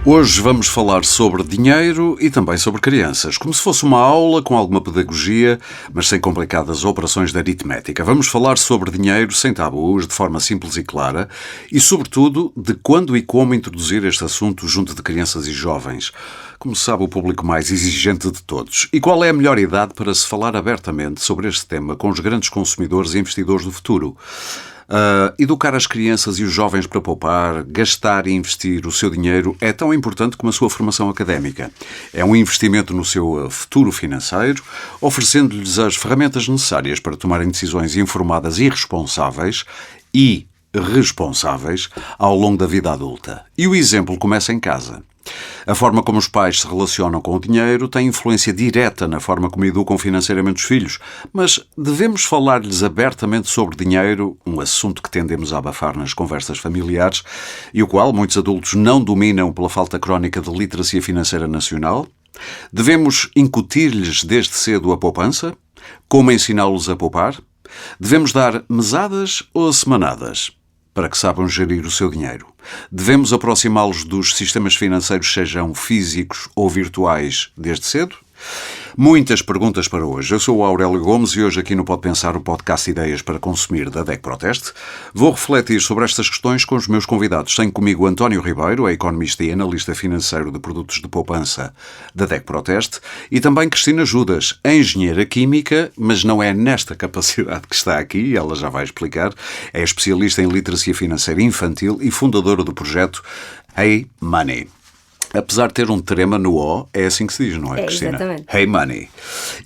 Hoje vamos falar sobre dinheiro e também sobre crianças, como se fosse uma aula com alguma pedagogia, mas sem complicadas operações de aritmética. Vamos falar sobre dinheiro sem tabus, de forma simples e clara, e, sobretudo, de quando e como introduzir este assunto junto de crianças e jovens. Como se sabe, o público mais exigente de todos. E qual é a melhor idade para se falar abertamente sobre este tema com os grandes consumidores e investidores do futuro? Educar as crianças e os jovens para poupar, gastar e investir o seu dinheiro é tão importante como a sua formação académica. É um investimento no seu futuro financeiro, oferecendo-lhes as ferramentas necessárias para tomarem decisões informadas e responsáveis ao longo da vida adulta. E o exemplo começa em casa. A forma como os pais se relacionam com o dinheiro tem influência direta na forma como educam financeiramente os filhos, mas devemos falar-lhes abertamente sobre dinheiro, um assunto que tendemos a abafar nas conversas familiares e o qual muitos adultos não dominam pela falta crónica de literacia financeira nacional? Devemos incutir-lhes desde cedo a poupança? Como ensiná-los a poupar? Devemos dar mesadas ou semanadas para que saibam gerir o seu dinheiro? Devemos aproximá-los dos sistemas financeiros, sejam físicos ou virtuais, desde cedo? Muitas perguntas para hoje. Eu sou o Aurélio Gomes e hoje aqui no Pode Pensar, o podcast Ideias para Consumir da DEC Proteste, vou refletir sobre estas questões com os meus convidados. Tenho comigo António Ribeiro, é economista e analista financeiro de produtos de poupança da DEC Proteste, e também Cristina Judas, engenheira química, mas não é nesta capacidade que está aqui, ela já vai explicar. É especialista em literacia financeira infantil e fundadora do projeto Hey Money. Apesar de ter um trema no O, é assim que se diz, não é, Cristina? Exatamente. Hey Money.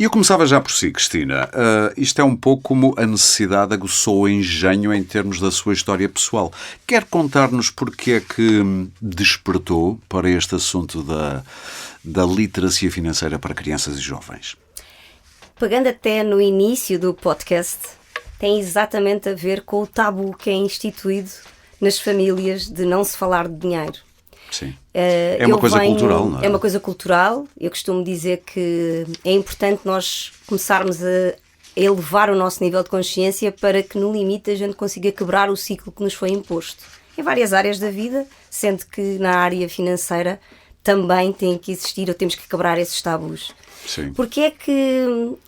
E eu começava já por si, Cristina. Isto é um pouco como a necessidade aguçou o engenho em termos da sua história pessoal. Quer contar-nos porque é que despertou para este assunto da literacia financeira para crianças e jovens? Pegando até no início do podcast, tem exatamente a ver com o tabu que é instituído nas famílias de não se falar de dinheiro. Sim. É uma coisa cultural, não é? É uma coisa cultural. Eu costumo dizer que é importante nós começarmos a elevar o nosso nível de consciência para que, no limite, a gente consiga quebrar o ciclo que nos foi imposto. Em várias áreas da vida, sendo que na área financeira também tem que existir, ou temos que quebrar esses tabus. Sim. Porque é que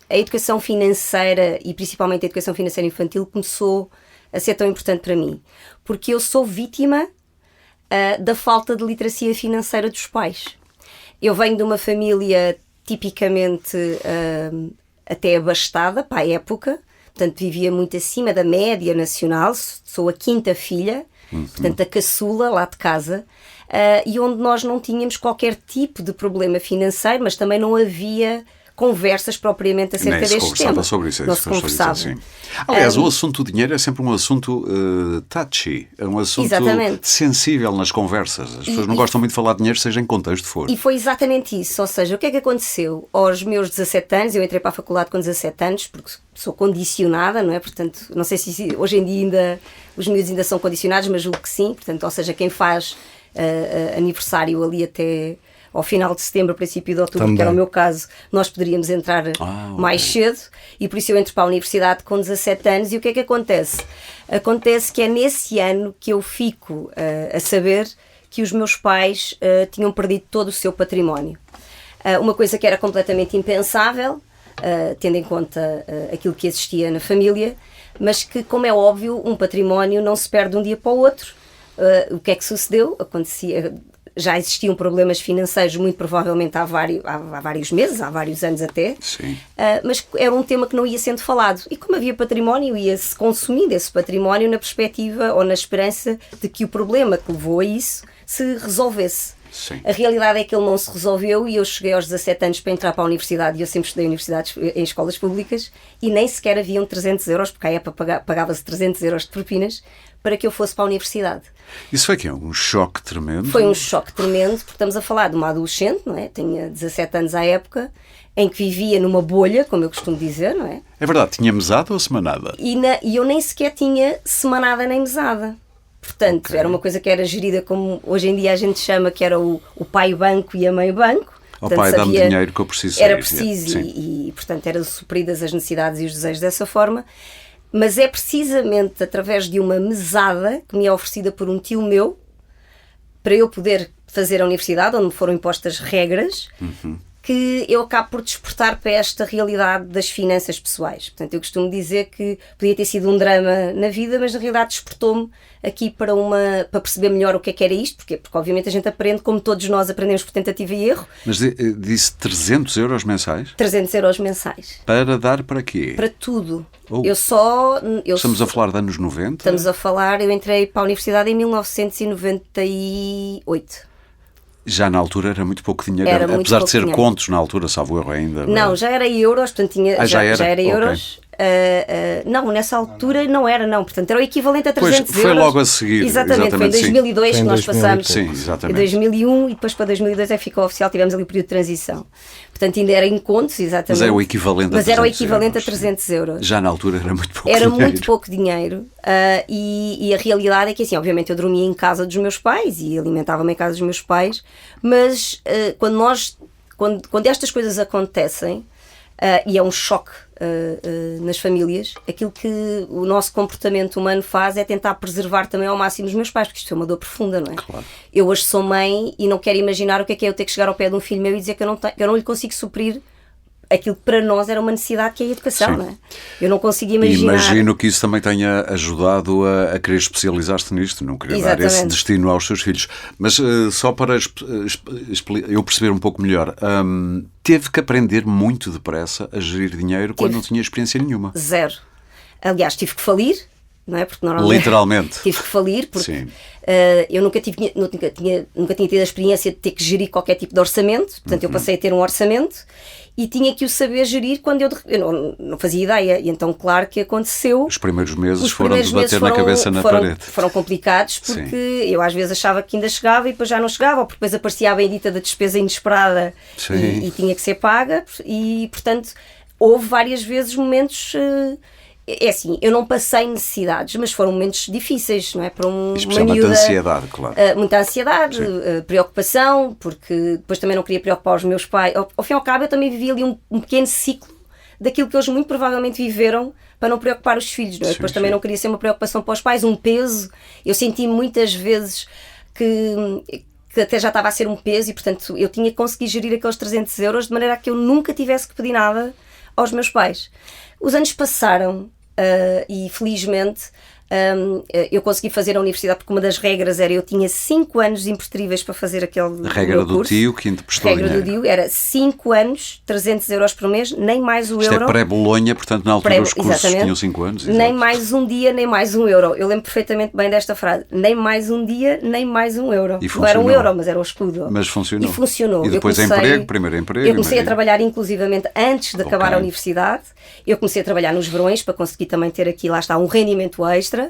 a educação financeira, e principalmente a educação financeira infantil, começou a ser tão importante para mim? Porque eu sou vítima da falta de literacia financeira dos pais. Eu venho de uma família tipicamente até abastada para a época, portanto vivia muito acima da média nacional, sou a quinta filha, portanto a caçula lá de casa, e onde nós não tínhamos qualquer tipo de problema financeiro, mas também não havia conversas propriamente acerca deste tema. Nem se conversava sobre isso. Não se conversava. Sim. Aliás, o assunto do dinheiro é sempre um assunto touchy, é um assunto Exatamente. sensível nas conversas. As pessoas não gostam muito de falar de dinheiro, seja em contexto for. E foi exatamente isso, ou seja, o que é que aconteceu? Aos meus 17 anos, eu entrei para a faculdade com 17 anos, porque sou condicionada, não é? Portanto, não sei se hoje em dia os miúdos ainda são condicionados, mas julgo que sim. Portanto, ou seja, quem faz aniversário ali até ao final de setembro, princípio de outubro, Também. que era o meu caso, nós poderíamos entrar mais cedo, e por isso eu entro para a universidade com 17 anos. E o que é que acontece? Acontece que é nesse ano que eu fico a saber que os meus pais tinham perdido todo o seu património. Uma coisa que era completamente impensável, tendo em conta aquilo que existia na família, mas que, como é óbvio, um património não se perde de um dia para o outro. O que é que sucedeu? Já existiam problemas financeiros, muito provavelmente há vários meses, há vários anos até, mas era um tema que não ia sendo falado. E como havia património, ia-se consumindo esse património na perspectiva ou na esperança de que o problema que levou a isso se resolvesse. Sim. A realidade é que ele não se resolveu e eu cheguei aos 17 anos para entrar para a universidade, e eu sempre estudei em escolas públicas, e nem sequer haviam 300 euros, porque à época pagava-se 300 euros de propinas, para que eu fosse para a universidade. Isso foi um choque tremendo? Foi um choque tremendo, porque estamos a falar de uma adolescente, não é? Tinha 17 anos à época, em que vivia numa bolha, como eu costumo dizer, não é? É verdade, tinha mesada ou semanada? E eu nem sequer tinha semanada nem mesada. Portanto, Era uma coisa que era gerida como hoje em dia a gente chama, que era o pai banco e a mãe banco. Ao pai, dá-me dinheiro que eu preciso. Era preciso e, portanto, eram supridas as necessidades e os desejos dessa forma. Mas é precisamente através de uma mesada que me é oferecida por um tio meu, para eu poder fazer a universidade, onde me foram impostas regras, que eu acabo por despertar para esta realidade das finanças pessoais. Portanto, eu costumo dizer que podia ter sido um drama na vida, mas na realidade despertou-me aqui para perceber melhor o que era isto. Porquê? Porque obviamente a gente aprende, como todos nós aprendemos por tentativa e erro. Mas disse 300 euros mensais? 300 euros mensais. Para dar para quê? Para tudo. Oh. Estamos a falar de anos 90? Estamos a falar, eu entrei para a universidade em 1998. Já na altura era muito pouco dinheiro, Muito apesar pouco de ser dinheiro. Contos na altura, salvo erro ainda. Não, já era euros, portanto já era euros. Okay. Não, nessa altura não era, não. Portanto, era o equivalente a 300 euros. Foi logo a seguir. Exatamente, foi em 2002 que nós passamos. Sim, exatamente. Em 2001 e depois para 2002 é que ficou oficial, tivemos ali o período de transição. Portanto, ainda era em contos, exatamente. Mas é o equivalente a 300 euros. Mas era o equivalente a 300 euros. Já na altura era muito pouco dinheiro. Era muito pouco dinheiro. E a realidade é que, assim, obviamente eu dormia em casa dos meus pais e alimentava-me em casa dos meus pais, mas quando estas coisas acontecem, e é um choque nas famílias, aquilo que o nosso comportamento humano faz é tentar preservar também ao máximo os meus pais, porque isto é uma dor profunda, não é? Claro. Eu hoje sou mãe e não quero imaginar o que é eu ter que chegar ao pé de um filho meu e dizer que eu não lhe consigo suprir aquilo que para nós era uma necessidade, que é a educação. Sim. Não é? Eu não consigo imaginar. Imagino que isso também tenha ajudado a querer especializar-te nisto, não querer dar esse destino aos seus filhos. Mas só para eu perceber um pouco melhor, teve que aprender muito depressa a gerir dinheiro quando não tinha experiência nenhuma? Zero. Aliás, tive que falir. Não é? Porque normalmente literalmente tive que falir porque eu nunca tinha tido a experiência de ter que gerir qualquer tipo de orçamento, portanto eu passei a ter um orçamento e tinha que o saber gerir quando eu não fazia ideia, e então claro que aconteceu. Os primeiros meses foram de bater na cabeça na parede. Foram complicados porque eu às vezes achava que ainda chegava e depois já não chegava, ou porque depois aparecia a bendita da despesa inesperada e tinha que ser paga, e portanto houve várias vezes momentos... É assim, eu não passei necessidades, mas foram momentos difíceis, não é? Para uma miúda, ansiedade, claro. Muita ansiedade, preocupação, porque depois também não queria preocupar os meus pais. Ao fim e ao cabo, eu também vivi ali um pequeno ciclo daquilo que eles muito provavelmente viveram para não preocupar os filhos, não é? Depois também não queria ser uma preocupação para os pais, um peso. Eu senti muitas vezes que até já estava a ser um peso e, portanto, eu tinha que conseguir gerir aqueles 300 euros de maneira a que eu nunca tivesse que pedir nada aos meus pais. Os anos passaram e felizmente eu consegui fazer a universidade, porque uma das regras era eu tinha 5 anos imprescindíveis para fazer aquele regra do tio que emprestou dinheiro. A regra do tio era 5 anos, 300 euros por mês, nem mais o euro. Isto é pré-Bolonha, portanto na altura os cursos tinham 5 anos. Nem exatamente. Mais um dia, nem mais um euro. Eu lembro perfeitamente bem desta frase. Nem mais um dia, nem mais um euro. E não era um euro, mas era um escudo. Mas funcionou. E funcionou. E depois primeiro emprego. Eu comecei a trabalhar inclusivamente antes de acabar a universidade. Eu comecei a trabalhar nos verões para conseguir também ter aqui, lá está, um rendimento extra.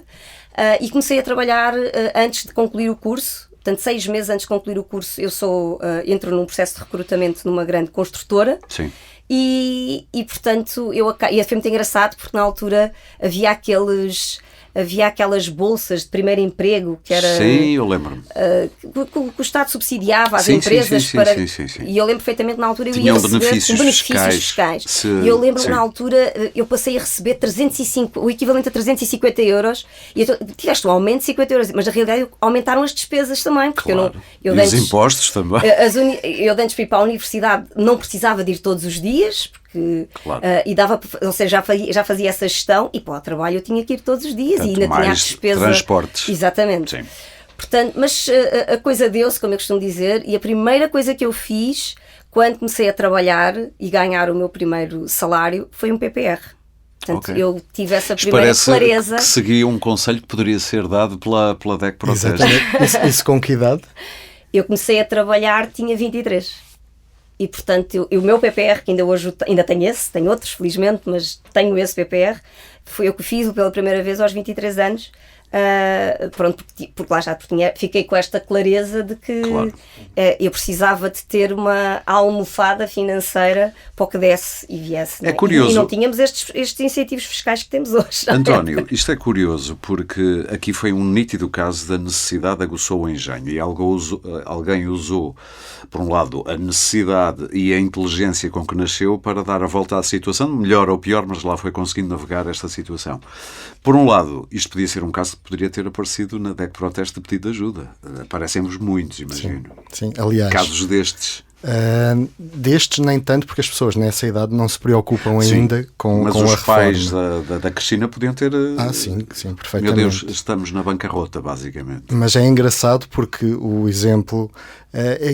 E comecei a trabalhar antes de concluir o curso. Portanto, 6 meses antes de concluir o curso, eu entro num processo de recrutamento numa grande construtora. Sim. E portanto, e foi muito engraçado porque na altura havia aquelas bolsas de primeiro emprego que era... Sim, eu lembro-me. Que o Estado subsidiava às empresas sim. E eu lembro perfeitamente na altura eu tinham ia receber benefícios fiscais. E eu lembro na altura eu passei a receber o equivalente a 350 euros e tiveste um aumento de 50 euros, mas na realidade aumentaram as despesas também. Porque claro. eu os impostos também. Eu antes para ir para a universidade não precisava de ir todos os dias, claro. E ou seja, já fazia essa gestão e para o trabalho eu tinha que ir todos os dias. Portanto, e ainda tinha a despesa. Transportes. Exatamente. Sim. Portanto, mas a coisa deu-se, como eu costumo dizer, e a primeira coisa que eu fiz quando comecei a trabalhar e ganhar o meu primeiro salário foi um PPR. Portanto, eu tive essa primeira clareza. Que seguia um conselho que poderia ser dado pela DEC Protege. Isso com que idade? Eu comecei a trabalhar, tinha 23. E, portanto, o meu PPR, que ainda hoje ainda tenho outros, felizmente, mas tenho esse PPR, foi eu que fiz pela primeira vez aos 23 anos. Pronto, porque lá já fiquei com esta clareza de que claro. Eu precisava de ter uma almofada financeira para o que desse e viesse. É curioso. E não tínhamos estes incentivos fiscais que temos hoje. António, isto é curioso porque aqui foi um nítido caso da necessidade aguçou o engenho e alguém usou, por um lado, a necessidade e a inteligência com que nasceu para dar a volta à situação, melhor ou pior, mas lá foi conseguindo navegar esta situação. Por um lado, isto podia ser um caso poderia ter aparecido na DEC Proteste de pedido de ajuda. Aparecem-vos muitos, imagino. Sim, aliás. Casos destes. Destes nem tanto, porque as pessoas nessa idade não se preocupam ainda com a reforma. Mas os pais da Cristina podiam ter... Sim, perfeitamente. Meu Deus, estamos na bancarrota, basicamente. Mas é engraçado porque o exemplo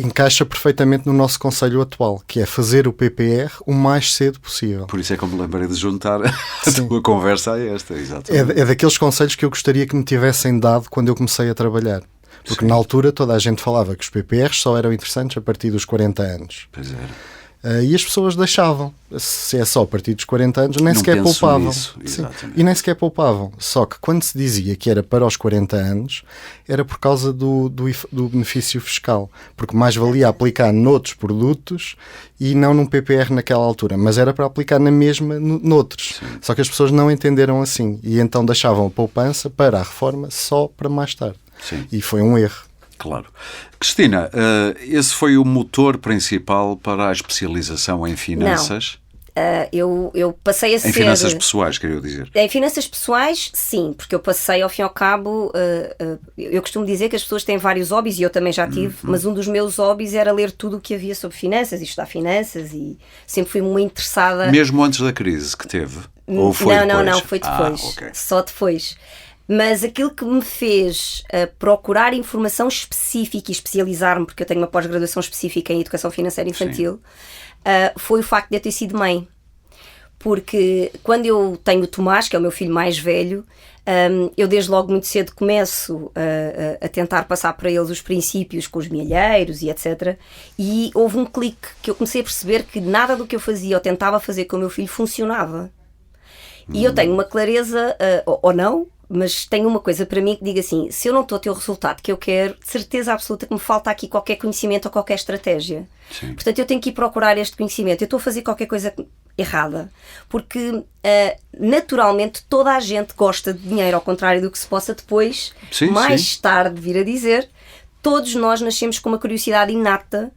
encaixa perfeitamente no nosso conselho atual, que é fazer o PPR o mais cedo possível. Por isso é que eu me lembrei de juntar a tua conversa a esta, exatamente. É daqueles conselhos que eu gostaria que me tivessem dado quando eu comecei a trabalhar. Porque na altura toda a gente falava que os PPRs só eram interessantes a partir dos 40 anos. Pois era. E as pessoas deixavam. Se é só a partir dos 40 anos, nem sequer poupavam. E nem sequer poupavam. Só que quando se dizia que era para os 40 anos, era por causa do benefício fiscal. Porque mais valia aplicar noutros produtos e não num PPR naquela altura. Mas era para aplicar na mesma noutros. Sim. Só que as pessoas não entenderam assim. E então deixavam a poupança para a reforma só para mais tarde. Sim. E foi um erro. Claro. Cristina, esse foi o motor principal para a especialização em finanças? Não. Eu passei a ser... Em finanças pessoais, queria dizer. Em finanças pessoais, sim, porque eu passei, ao fim e ao cabo, eu costumo dizer que as pessoas têm vários hobbies, e eu também já tive, mas um dos meus hobbies era ler tudo o que havia sobre finanças, e estudar finanças, e sempre fui muito interessada... Mesmo antes da crise que teve? Ou foi depois? Não, foi depois. Okay. Só depois. Mas aquilo que me fez procurar informação específica e especializar-me, porque eu tenho uma pós-graduação específica em Educação Financeira Infantil, foi o facto de eu ter sido mãe. Porque quando eu tenho o Tomás, que é o meu filho mais velho, eu desde logo muito cedo começo a tentar passar para eles os princípios com os milheiros e etc. E houve um clique que eu comecei a perceber que nada do que eu fazia ou tentava fazer com o meu filho funcionava. E eu tenho uma clareza, ou não, mas tenho uma coisa para mim que diga assim: se eu não estou a ter o resultado que eu quero, de certeza absoluta que me falta aqui qualquer conhecimento ou qualquer estratégia. Sim. Portanto, eu tenho que ir procurar este conhecimento. Eu estou a fazer qualquer coisa errada. Porque, naturalmente, toda a gente gosta de dinheiro, ao contrário do que se possa depois, mais tarde, vir a dizer. Todos nós nascemos com uma curiosidade inata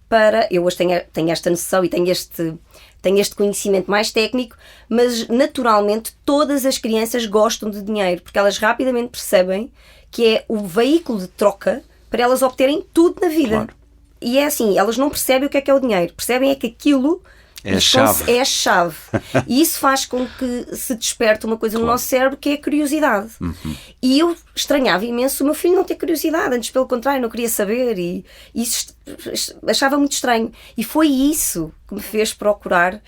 para... Eu hoje tenho esta noção e tenho este conhecimento mais técnico, mas naturalmente todas as crianças gostam de dinheiro, porque elas rapidamente percebem que é o veículo de troca para elas obterem tudo na vida. Claro. E é assim, elas não percebem o que é o dinheiro, percebem é que aquilo é a chave. É a chave. E isso faz com que se desperte uma coisa no nosso cérebro, que é a curiosidade. E eu estranhava imenso o meu filho não ter curiosidade, antes pelo contrário, não queria saber, e isso achava muito estranho. E foi isso que me fez procurar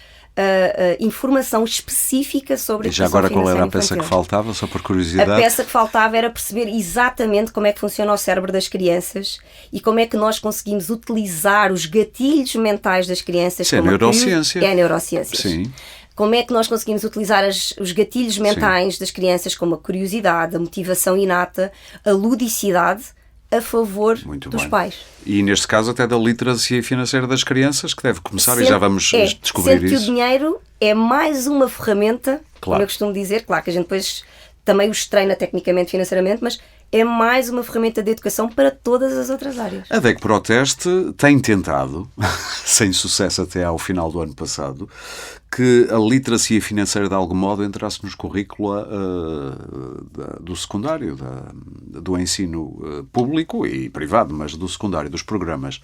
informação específica sobre a educação financeira. E já agora qual era a peça que faltava, só por curiosidade? A peça que faltava era perceber exatamente como é que funciona o cérebro das crianças e como é que nós conseguimos utilizar os gatilhos mentais das crianças. Isso é neurociência. É neurociência. Sim. Como é que nós conseguimos utilizar os gatilhos mentais das crianças, como a curiosidade, a motivação inata, a ludicidade, a favor dos pais. E neste caso até da literacia financeira das crianças, que deve começar, e já vamos descobrir isso. Que o dinheiro é mais uma ferramenta, como eu costumo dizer, claro que a gente depois também os treina tecnicamente, financeiramente, mas é mais uma ferramenta de educação para todas as outras áreas. A DEC Proteste tem tentado, sem sucesso até ao final do ano passado, que a literacia financeira de algum modo entrasse nos currícula do secundário, do ensino público e privado, mas do secundário, dos programas.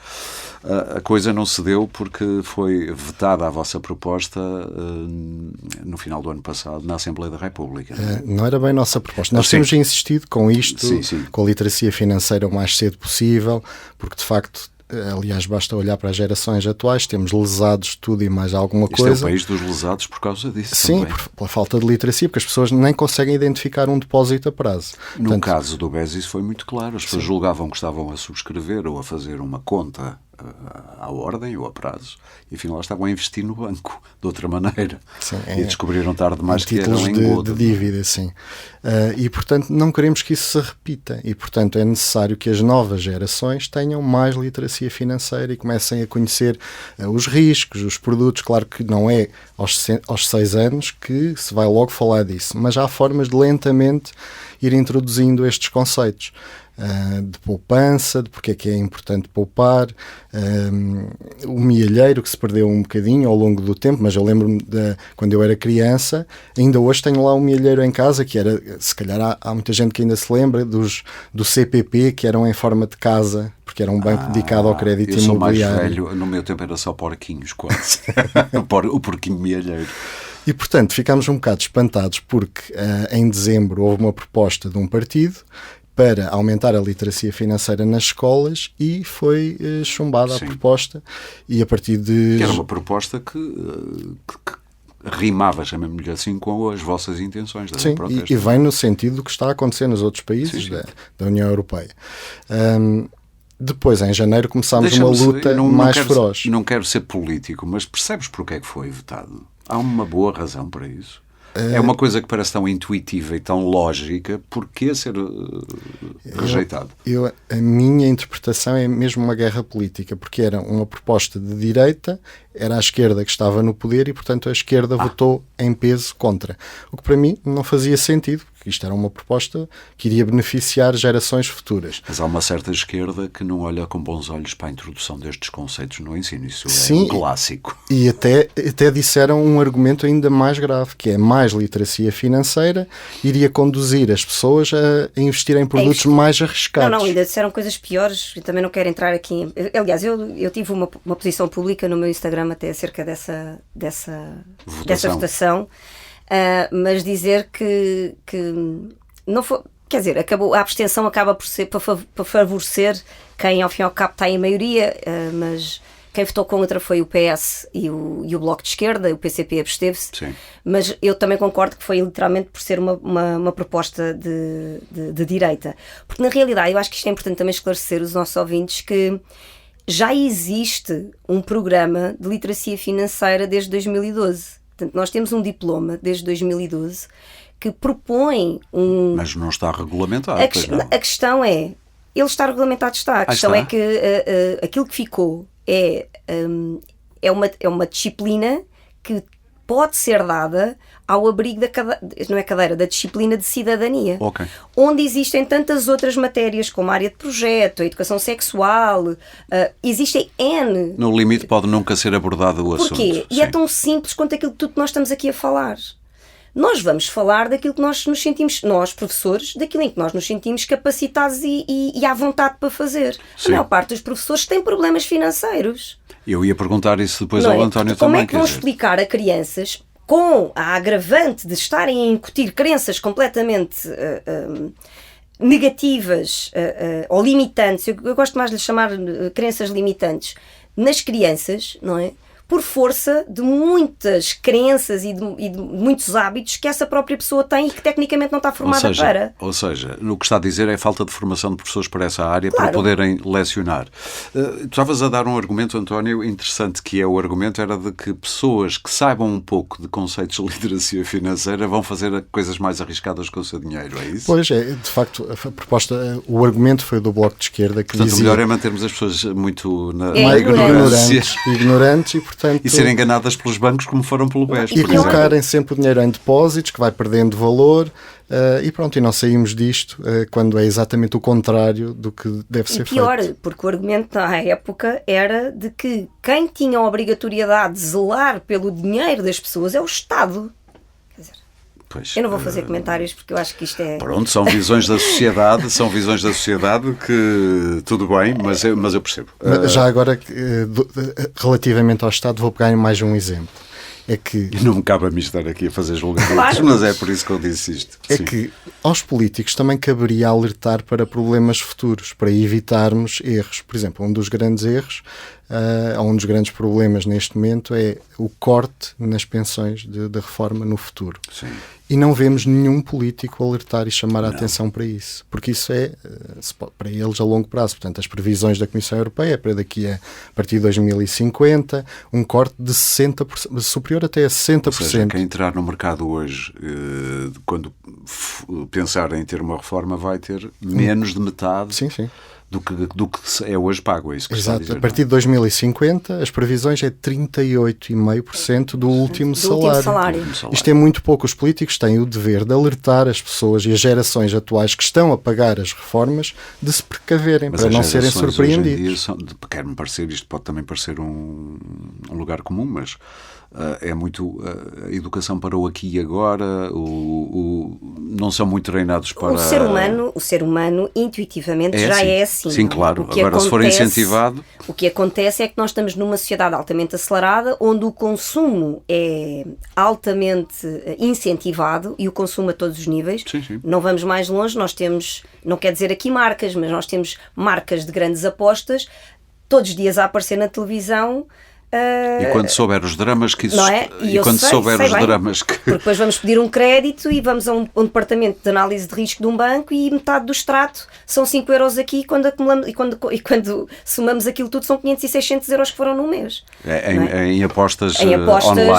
A coisa não se deu porque foi vetada a vossa proposta no final do ano passado na Assembleia da República. Não era bem nossa proposta. Nós temos insistido com isto, sim. com a literacia financeira o mais cedo possível, porque de facto... Aliás, basta olhar para as gerações atuais, temos lesados tudo e mais alguma coisa. Este é o país dos lesados por causa disso. Sim, pela falta de literacia, porque as pessoas nem conseguem identificar um depósito a prazo. No caso do BES isso foi muito claro. As pessoas julgavam que estavam a subscrever ou a fazer uma conta à ordem ou a prazo e afinal estavam a investir no banco de outra maneira. Sim, e descobriram tarde demais que eram de dívida, sim. E portanto não queremos que isso se repita e portanto é necessário que as novas gerações tenham mais literacia financeira e comecem a conhecer os riscos, os produtos. Claro que não é aos 6 anos que se vai logo falar disso, mas há formas de lentamente ir introduzindo estes conceitos. de poupança, de porque é que é importante poupar, o mielheiro que se perdeu um bocadinho ao longo do tempo, mas eu lembro-me de quando eu era criança, ainda hoje tenho lá um mielheiro em casa, que era, se calhar há muita gente que ainda se lembra do CPP, que eram em forma de casa, porque era um banco dedicado ao crédito imobiliário. Eu sou mais velho, no meu tempo era só porquinhos, quase. O porquinho mielheiro. E, portanto, ficámos um bocado espantados porque em dezembro houve uma proposta de um partido para aumentar a literacia financeira nas escolas e foi chumbada a proposta. E a partir de... Que era uma proposta que rimava, chamemos-lhe assim, com as vossas intenções. Sim, e vem no sentido do que está a acontecer nos outros países da União Europeia. Depois, em janeiro, começámos uma luta mais feroz. Não quero ser político, mas percebes porque é que foi votado? Há uma boa razão para isso? É uma coisa que parece tão intuitiva e tão lógica, porquê ser rejeitado? A minha interpretação é mesmo uma guerra política, porque era uma proposta de direita, era a esquerda que estava no poder e, portanto, a esquerda votou em peso contra. O que para mim não fazia sentido, porque isto era uma proposta que iria beneficiar gerações futuras. Mas há uma certa esquerda que não olha com bons olhos para a introdução destes conceitos no ensino. Isso é um clássico. E até disseram um argumento ainda mais grave, que é mais literacia financeira, iria conduzir as pessoas a investir em produtos mais arriscados. Não, ainda disseram coisas piores, eu também não quero entrar aqui. Aliás, eu tive uma posição pública no meu Instagram até acerca dessa votação, mas dizer que não foi, quer dizer, a abstenção acaba por ser para favorecer quem ao fim e ao cabo está em maioria, mas quem votou contra foi o PS e o Bloco de Esquerda, o PCP absteve-se, mas eu também concordo que foi literalmente por ser uma proposta de direita, porque na realidade eu acho que isto é importante também esclarecer os nossos ouvintes que já existe um programa de literacia financeira desde 2012. Portanto, nós temos um diploma desde 2012 que propõe um... Mas não está regulamentado. A questão é... Ele está regulamentado, está. A questão é que aquilo que ficou é uma disciplina que pode ser dada ao abrigo da disciplina de cidadania. Okay. Onde existem tantas outras matérias, como a área de projeto, a educação sexual, existem N... No limite pode nunca ser abordado o assunto. Porquê? E é tão simples quanto aquilo que tudo nós estamos aqui a falar. Nós vamos falar daquilo que nós nos sentimos, nós professores, daquilo em que nós nos sentimos capacitados e à vontade para fazer. A maior parte dos professores tem problemas financeiros. Eu ia perguntar isso depois ao António também. Como é que vão explicar a crianças, com a agravante de estarem a incutir crenças completamente negativas ou limitantes, eu gosto mais de lhe chamar crenças limitantes, nas crianças, não é? Por força de muitas crenças e de muitos hábitos que essa própria pessoa tem e que tecnicamente não está formada para. Ou seja, o que está a dizer é a falta de formação de professores para essa área, para poderem lecionar. Tu estavas a dar um argumento, António, interessante, que é o argumento era de que pessoas que saibam um pouco de conceitos de literacia financeira vão fazer coisas mais arriscadas com o seu dinheiro, é isso? Pois é, de facto, a proposta, o argumento foi do Bloco de Esquerda que dizia... o melhor é mantermos as pessoas muito na ignorância. Ignorantes e, portanto... E serem enganadas pelos bancos como foram pelo BES. E colocarem sempre o dinheiro em depósitos, que vai perdendo valor, e pronto, e não saímos disto quando é exatamente o contrário do que deve ser feito. E pior, porque o argumento à época era de que quem tinha a obrigatoriedade de zelar pelo dinheiro das pessoas é o Estado. Quer dizer, eu não vou fazer comentários porque eu acho que isto é... Pronto, são visões da sociedade, que tudo bem, mas eu percebo. Já agora, relativamente ao Estado, vou pegar em mais um exemplo. É que... E não me cabe a mim estar aqui a fazer julgamentos, mas é por isso que eu disse isto. É que aos políticos também caberia alertar para problemas futuros, para evitarmos erros. Por exemplo, um dos grandes erros, um dos grandes problemas neste momento é o corte nas pensões da reforma no futuro. Sim. E não vemos nenhum político alertar e chamar a atenção para isso, porque isso é para eles a longo prazo. Portanto, as previsões da Comissão Europeia é para a partir de 2050, um corte de 60%, superior até a 60%. Ou seja, quem entrar no mercado hoje, quando pensar em ter uma reforma, vai ter menos de metade do que é hoje pago, é isso que Exato, está a dizer, a partir de 2050 as previsões é 38,5% do último salário. Isto é muito pouco. Os políticos têm o dever de alertar as pessoas e as gerações atuais que estão a pagar as reformas de se precaverem, para não serem surpreendidos. Quer-me parecer, isto pode também parecer um lugar comum, mas é muito a educação para o aqui e agora, não são muito treinados para... O ser humano intuitivamente já é assim. Sim, claro. Agora, se for incentivado... O que acontece é que nós estamos numa sociedade altamente acelerada, onde o consumo é altamente incentivado, e o consumo a todos os níveis. Sim. Não vamos mais longe, nós temos, não quer dizer aqui marcas, mas nós temos marcas de grandes apostas, todos os dias a aparecer na televisão. E quando souber os dramas que isso... Não é? E quando souber os dramas que... Porque depois vamos pedir um crédito e vamos a um departamento de análise de risco de um banco e metade do extrato são 5 euros aqui, e quando acumulamos, e quando somamos aquilo tudo são 500 e 600 euros que foram num mês. Em apostas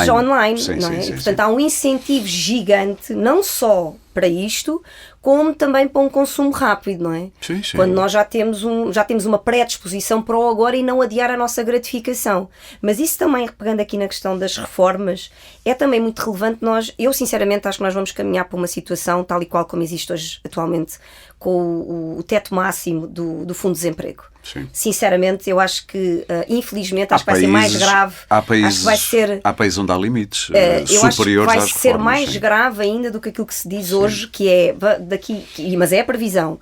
online. Sim, não é? Sim, e, portanto, há um incentivo gigante, não só para isto, como também para um consumo rápido, não é? Sim. Quando nós já temos uma predisposição para o agora e não adiar a nossa gratificação. Mas isso também, pegando aqui na questão das reformas, é também muito relevante. Eu sinceramente acho que nós vamos caminhar para uma situação tal e qual como existe hoje atualmente, com o teto máximo do Fundo de Desemprego. Sim. Sinceramente, eu acho que, infelizmente, acho que vai ser mais grave. Há países onde há limites superiores às reformas. Vai ser mais grave ainda do que aquilo que se diz hoje, que é mas é a previsão.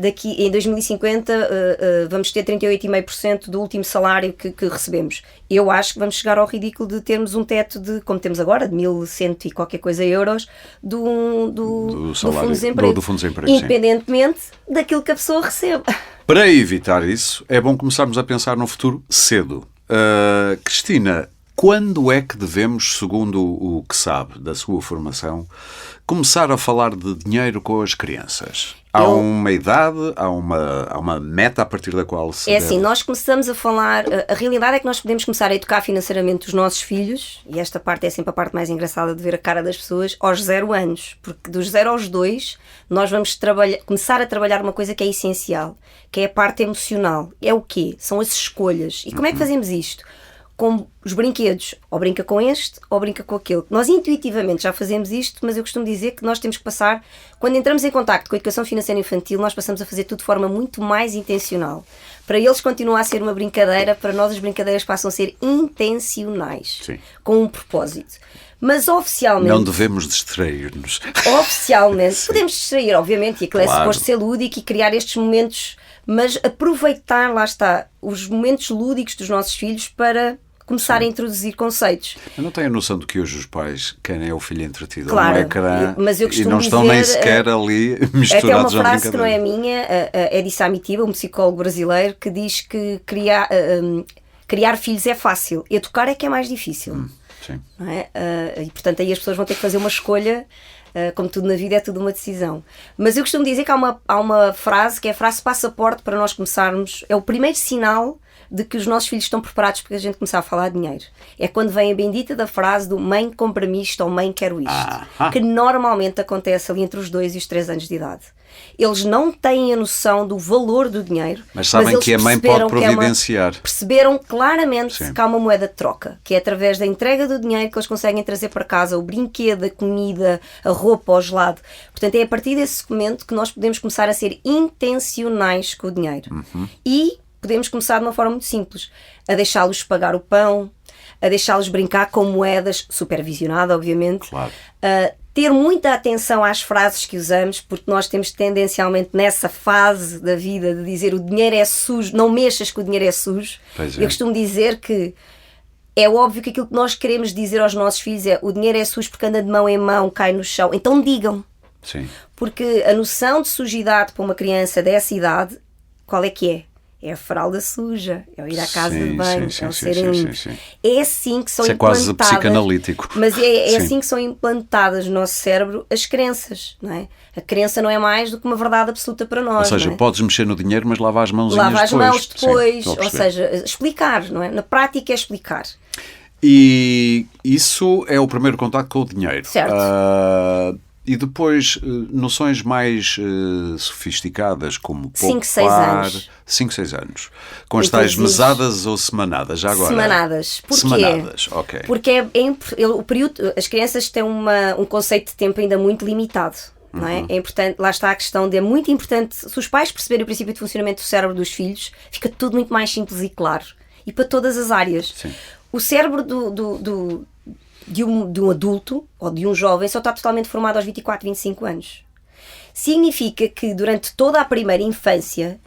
Daqui em 2050 vamos ter 38,5% do último salário que recebemos. Eu acho que vamos chegar ao ridículo de termos um teto de, como temos agora, de 1.100 e qualquer coisa euros do Fundo de Desemprego. Do Fundo de Desemprego, independentemente daquilo que a pessoa recebe. Para evitar isso, é bom começarmos a pensar no futuro cedo. Cristina, quando é que devemos, segundo o que sabe da sua formação, começar a falar de dinheiro com as crianças? Há uma idade, há uma meta a partir da qual se... assim, nós começamos a falar... A realidade é que nós podemos começar a educar financeiramente os nossos filhos, e esta parte é sempre a parte mais engraçada de ver a cara das pessoas, aos 0 anos. Porque dos 0 aos 2, nós vamos começar a trabalhar uma coisa que é essencial, que é a parte emocional. É o quê? São as escolhas. E como é que fazemos isto? Com os brinquedos, ou brinca com este, ou brinca com aquele. Nós intuitivamente já fazemos isto, mas eu costumo dizer que nós temos que passar, quando entramos em contacto com a educação financeira infantil, nós passamos a fazer tudo de forma muito mais intencional. Para eles continua a ser uma brincadeira, para nós as brincadeiras passam a ser intencionais, com um propósito. Mas oficialmente... Não devemos distrair-nos. Oficialmente, podemos distrair, obviamente, e aquilo é suposto ser lúdico e criar estes momentos, mas aproveitar, lá está, os momentos lúdicos dos nossos filhos para começar a introduzir conceitos. Eu não tenho a noção de que hoje os pais querem o filho entretido no ecrã, mas eu e não estão nem sequer ali misturados. Até uma frase que não é minha, é de Samitiba, um psicólogo brasileiro, que diz que criar filhos é fácil, educar é que é mais difícil. Sim. Não é? E portanto aí as pessoas vão ter que fazer uma escolha, como tudo na vida é tudo uma decisão. Mas eu costumo dizer que há uma frase que é a frase passaporte para nós começarmos, é o primeiro sinal de que os nossos filhos estão preparados para a gente começar a falar de dinheiro. É quando vem a bendita da frase do mãe compra-me isto ou mãe quero isto, que normalmente acontece ali entre os 2 e os 3 anos de idade. Eles não têm a noção do valor do dinheiro, mas sabem que a mãe pode providenciar. Perceberam claramente que há uma moeda de troca, que é através da entrega do dinheiro que eles conseguem trazer para casa o brinquedo, a comida, a roupa, o gelado. Portanto, é a partir desse momento que nós podemos começar a ser intencionais com o dinheiro. E podemos começar de uma forma muito simples, a deixá-los pagar o pão, a deixá-los brincar com moedas, supervisionada, obviamente, ter muita atenção às frases que usamos, porque nós temos tendencialmente nessa fase da vida de dizer o dinheiro é sujo, não mexas que o dinheiro é sujo. Eu costumo dizer que é óbvio que aquilo que nós queremos dizer aos nossos filhos é o dinheiro é sujo porque anda de mão em mão, cai no chão, então digam. Sim. Porque a noção de sujidade para uma criança dessa idade, qual é que é? É a fralda suja, é o ir à casa de banho, é o ser limpo. É assim que são implantadas. É quase psicanalítico. Mas é assim que são implantadas no nosso cérebro as crenças, não é? A crença não é mais do que uma verdade absoluta para nós. Ou seja, podes mexer no dinheiro, mas lava as mãozinhas depois. Lava as mãos depois, Sim, ou seja, explicar, não é? Na prática é explicar. E isso é o primeiro contacto com o dinheiro. Certo. E depois, noções mais sofisticadas, como 5, 6 anos. 5, 6 anos. Com as tais mesadas ou semanadas, já agora? Semanadas. Porquê? Semanadas, ok. Porque o período, as crianças têm um conceito de tempo ainda muito limitado. Não é? É importante, lá está a questão de é muito importante, se os pais perceberem o princípio de funcionamento do cérebro dos filhos, fica tudo muito mais simples e claro. E para todas as áreas. Sim. O cérebro de um adulto ou de um jovem só está totalmente formado aos 24, 25 anos. Significa que durante toda a primeira infância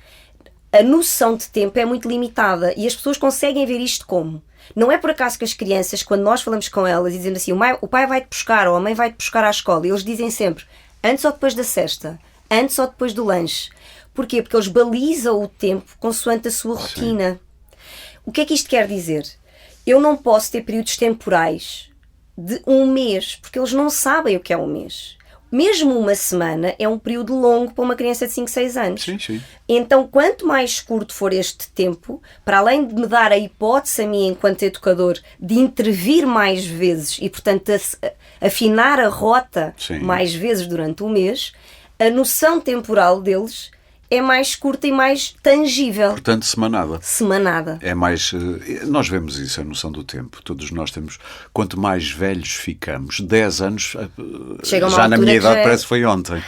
a noção de tempo é muito limitada e as pessoas conseguem ver isto como? Não é por acaso que as crianças, quando nós falamos com elas e dizemos assim, o pai vai-te buscar ou a mãe vai-te buscar à escola, e eles dizem sempre, antes ou depois da sesta, antes ou depois do lanche. Porquê? Porque eles balizam o tempo consoante a sua rotina. O que é que isto quer dizer? Eu não posso ter períodos temporais de um mês, porque eles não sabem o que é um mês. Mesmo uma semana é um período longo para uma criança de 5, 6 anos. Sim, sim. Então, quanto mais curto for este tempo, para além de me dar a hipótese a mim, enquanto educador, de intervir mais vezes e, portanto, afinar a rota mais vezes durante o mês, a noção temporal deles é mais curta e mais tangível. Portanto, semanada. Semanada. É mais... Nós vemos isso, a noção do tempo. Todos nós temos... Quanto mais velhos ficamos, 10 anos... Já na minha idade parece que foi ontem.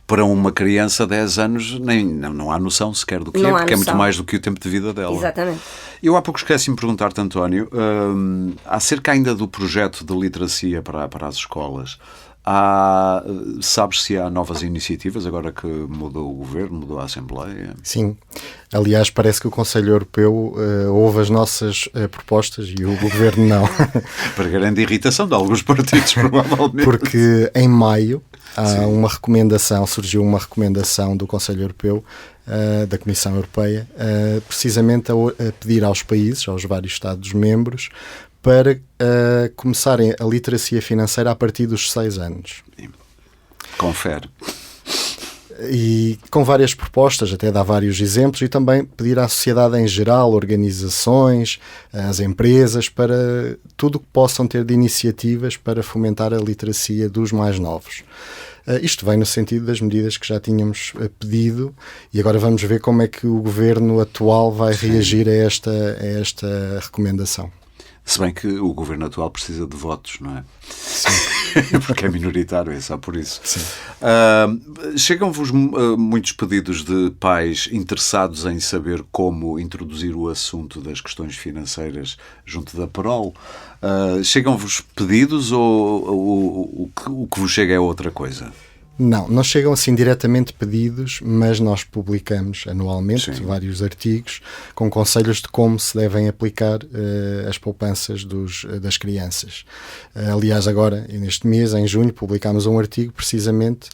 Para uma criança, 10 anos, não há noção sequer do que é, porque é muito mais do que o tempo de vida dela. Exatamente. Eu há pouco esqueci-me de perguntar-te, António, acerca ainda do projeto de literacia para as escolas. Sabes se há novas iniciativas agora que mudou o governo, mudou a Assembleia? Sim. Aliás, parece que o Conselho Europeu ouve as nossas propostas e o governo não. Para grande irritação de alguns partidos, provavelmente. Porque em maio surgiu uma recomendação do Conselho Europeu, da Comissão Europeia, precisamente a pedir aos países, aos vários Estados-membros, para começarem a literacia financeira a partir dos 6 anos. Confere. E com várias propostas, até dá vários exemplos, e também pedir à sociedade em geral, organizações, as empresas, para tudo o que possam ter de iniciativas para fomentar a literacia dos mais novos. Isto vem no sentido das medidas que já tínhamos pedido, e agora vamos ver como é que o governo atual vai reagir a esta recomendação. Se bem que o governo atual precisa de votos, não é? Sim. Porque é minoritário, é só por isso. Chegam-vos muitos pedidos de pais interessados em saber como introduzir o assunto das questões financeiras junto da Perol? Chegam-vos pedidos ou o que vos chega é outra coisa? Não chegam assim diretamente pedidos, mas nós publicamos anualmente vários artigos com conselhos de como se devem aplicar as poupanças das crianças. Aliás, agora, neste mês, em junho, publicámos um artigo precisamente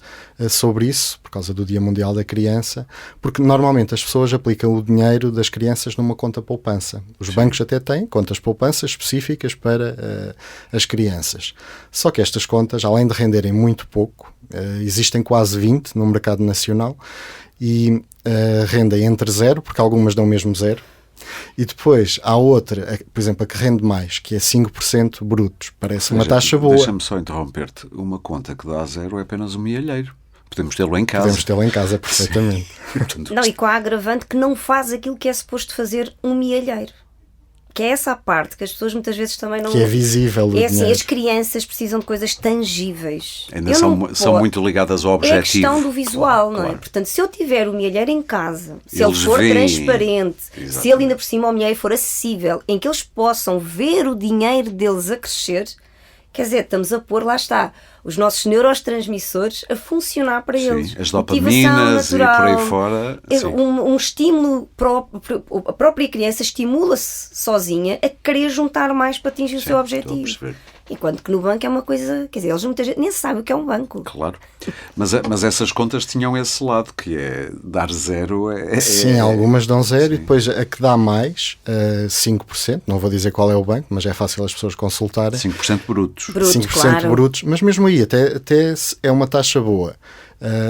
sobre isso, por causa do Dia Mundial da Criança, porque normalmente as pessoas aplicam o dinheiro das crianças numa conta poupança. Os bancos até têm contas poupança específicas para as crianças. Só que estas contas, além de renderem muito pouco, existem quase 20 no mercado nacional e rendem entre 0, porque algumas dão mesmo 0, e depois há outra, por exemplo, a que rende mais, que é 5% brutos. Parece uma taxa boa. Deixa-me só interromper-te. Uma conta que dá 0 é apenas um milheiro. Podemos tê-lo em casa. Podemos tê-lo em casa, perfeitamente. Não, e com a agravante que não faz aquilo que é suposto fazer um milheiro. Que é essa a parte que as pessoas muitas vezes também não... Que é visível o assim, dinheiro. As crianças precisam de coisas tangíveis. Ainda são muito ligadas ao objetivo. É a questão do visual, não é? Claro. Portanto, se eu tiver o milheiro em casa, se Eles ele for transparente, Exatamente. se ele ainda por cima o milheiro for acessível, em que eles possam ver o dinheiro deles a crescer, quer dizer, estamos a pôr, lá está, os nossos neurotransmissores a funcionar para eles. As dopaminas natural, e por aí fora. Um estímulo próprio, a própria criança estimula-se sozinha a querer juntar mais para atingir o seu objetivo. Enquanto que no banco é uma coisa, quer dizer, eles muitas vezes nem sabem o que é um banco. Claro. Mas essas contas tinham esse lado, que é dar 0. Sim, algumas dão 0 e depois a que dá mais, 5%, não vou dizer qual é o banco, mas é fácil as pessoas consultarem. 5% brutos. 5% claro. brutos, mas mesmo aí até é uma taxa boa.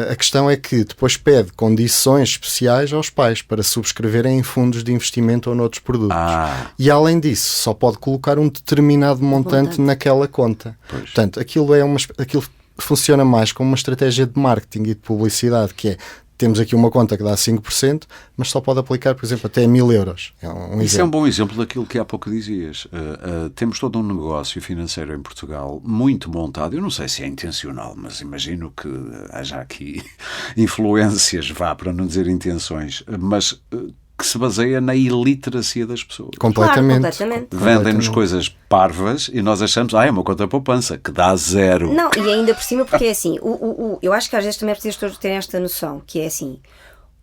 A questão é que depois pede condições especiais aos pais para subscreverem em fundos de investimento ou noutros produtos. E além disso, só pode colocar um determinado montante naquela conta. Pois. Portanto, aquilo funciona mais como uma estratégia de marketing e de publicidade, que é, temos aqui uma conta que dá 5%, mas só pode aplicar, por exemplo, até 1.000 euros. Isso é um bom exemplo daquilo que há pouco dizias. Temos todo um negócio financeiro em Portugal muito montado. Eu não sei se é intencional, mas imagino que haja aqui influências, para não dizer intenções, mas que se baseia na iliteracia das pessoas. Completamente. Claro, completamente. Vendem-nos coisas parvas e nós achamos, é uma conta poupança, que dá 0. Não, e ainda por cima, porque é assim, eu acho que às vezes também é preciso todos terem esta noção, que é assim,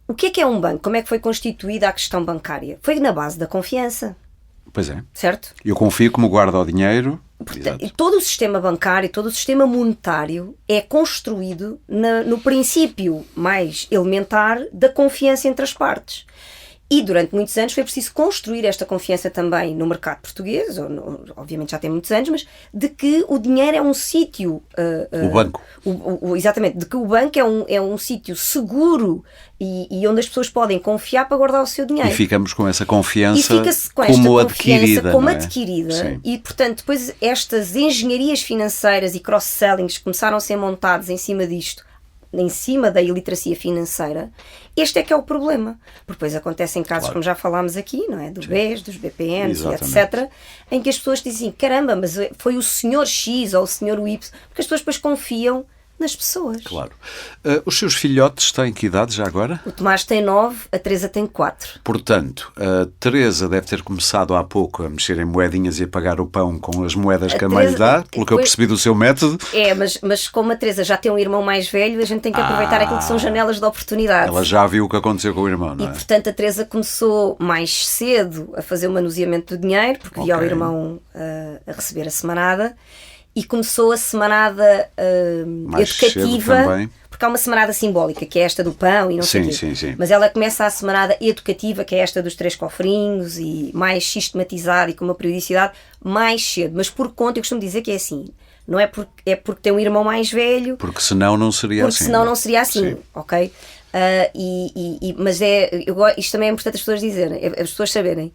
o que é um banco? Como é que foi constituída a questão bancária? Foi na base da confiança. Pois é. Certo? Eu confio como guarda o dinheiro. Portanto, todo o sistema bancário, todo o sistema monetário é construído no princípio mais elementar da confiança entre as partes. E durante muitos anos foi preciso construir esta confiança também no mercado português, obviamente já tem muitos anos, mas de que o dinheiro é um sítio... o banco. Exatamente, de que o banco é um sítio seguro e onde as pessoas podem confiar para guardar o seu dinheiro. E ficamos com essa confiança como adquirida. Sim. E, portanto, depois estas engenharias financeiras e cross-sellings começaram a ser montados em cima disto, em cima da iliteracia financeira. Este é que é o problema. Porque depois acontecem casos, como já falámos aqui, não é? Do BES, dos BPNs, etc., em que as pessoas dizem, caramba, mas foi o senhor X ou o senhor Y, porque as pessoas depois confiam nas pessoas. Claro. Os seus filhotes têm que idade já agora? O Tomás tem 9, a Teresa tem 4. Portanto, a Teresa deve ter começado há pouco a mexer em moedinhas e a pagar o pão com as moedas que a mãe lhe dá, pelo que eu percebi do seu método. É, mas como a Teresa já tem um irmão mais velho, a gente tem que aproveitar aquilo que são janelas de oportunidade. Ela já viu o que aconteceu com o irmão, não é? E, portanto, a Teresa começou mais cedo a fazer o manuseamento do dinheiro, porque via o irmão a receber a semanada. E começou a semanada educativa, porque há uma semanada simbólica, que é esta do pão e não sei o quê. Sim. Mas ela começa a semanada educativa, que é esta dos 3 cofrinhos, e mais sistematizada e com uma periodicidade mais cedo. Mas por conta, eu costumo dizer que é assim, não é porque tem um irmão mais velho... Porque senão não seria assim. Porque senão não seria assim, ok? Mas isto também é importante as pessoas dizerem, as pessoas saberem.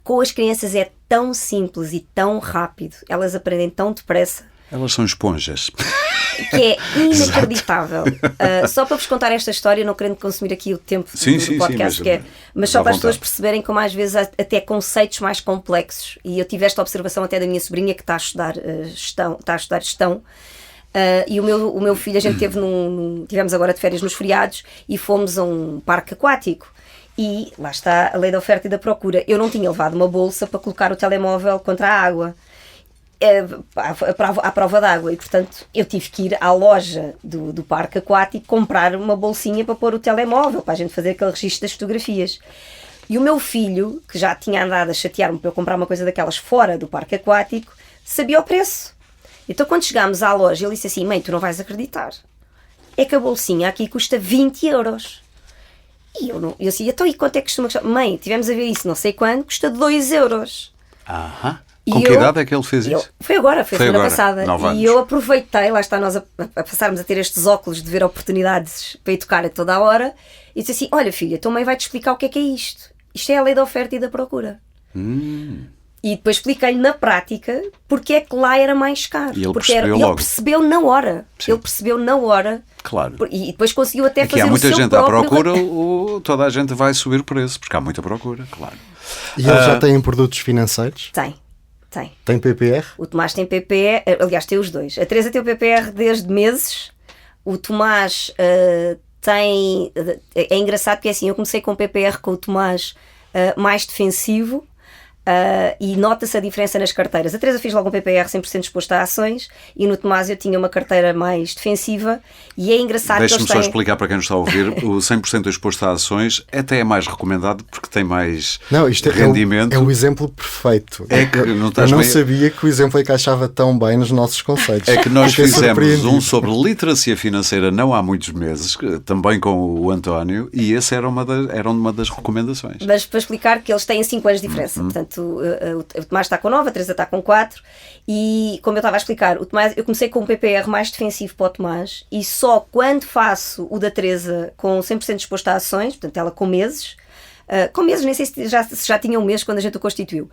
Com as crianças é tão simples e tão rápido, elas aprendem tão depressa. Elas são esponjas. Que é inacreditável. Só para vos contar esta história, não querendo consumir aqui o tempo do podcast, mas só para as pessoas perceberem como às vezes há até conceitos mais complexos. E eu tive esta observação até da minha sobrinha, que está a estudar gestão. E o meu filho, a gente tivemos agora de férias nos feriados e fomos a um parque aquático. E lá está a lei da oferta e da procura. Eu não tinha levado uma bolsa para colocar o telemóvel contra a água, à prova d'água. E, portanto, eu tive que ir à loja do parque aquático comprar uma bolsinha para pôr o telemóvel, para a gente fazer aquele registro das fotografias. E o meu filho, que já tinha andado a chatear-me para eu comprar uma coisa daquelas fora do parque aquático, sabia o preço. Então, quando chegámos à loja, ele disse assim, mãe, tu não vais acreditar. É que a bolsinha aqui custa 20 euros. E eu assim, então e quanto é que costuma custar? Mãe, tivemos a ver isso não sei quando, custa 2 euros. Com que idade é que ele fez isso? Foi agora, foi semana passada. 9 anos. E eu aproveitei, lá está nós a passarmos a ter estes óculos de ver oportunidades para educar a toda a hora, e disse assim, olha filha, tua mãe vai-te explicar o que é isto. Isto é a lei da oferta e da procura. E depois expliquei-lhe na prática porque é que lá era mais caro. E ele percebeu na hora. Sim. Ele percebeu na hora. Claro. E depois conseguiu até fazer o seu próprio... Aqui há muita gente à procura, toda a gente vai subir o preço, porque há muita procura, claro. E eles já têm produtos financeiros? Tem. Tem PPR? O Tomás tem PPR, aliás, tem os dois. A Teresa tem o PPR desde meses. O Tomás tem... É engraçado porque é assim, eu comecei com o PPR com o Tomás mais defensivo. E nota-se a diferença nas carteiras. A Teresa fez logo um PPR 100% exposto a ações e no Tomás eu tinha uma carteira mais defensiva e é engraçado. Deixe-me só explicar para quem nos está a ouvir, o 100% exposto a ações até é mais recomendado porque tem mais rendimento. É o exemplo perfeito. Eu não sabia que o exemplo encaixava tão bem nos nossos conceitos. É que nós fizemos um sobre literacia financeira não há muitos meses, também com o António, e esse era uma das recomendações. Mas para explicar que eles têm 5 anos de diferença, portanto o Tomás está com 9, a Teresa está com 4 e como eu estava a explicar, o Tomás, eu comecei com um PPR mais defensivo para o Tomás e só quando faço o da Teresa com 100% exposto a ações, portanto ela com meses, com meses, nem sei se já tinha um mês quando a gente o constituiu.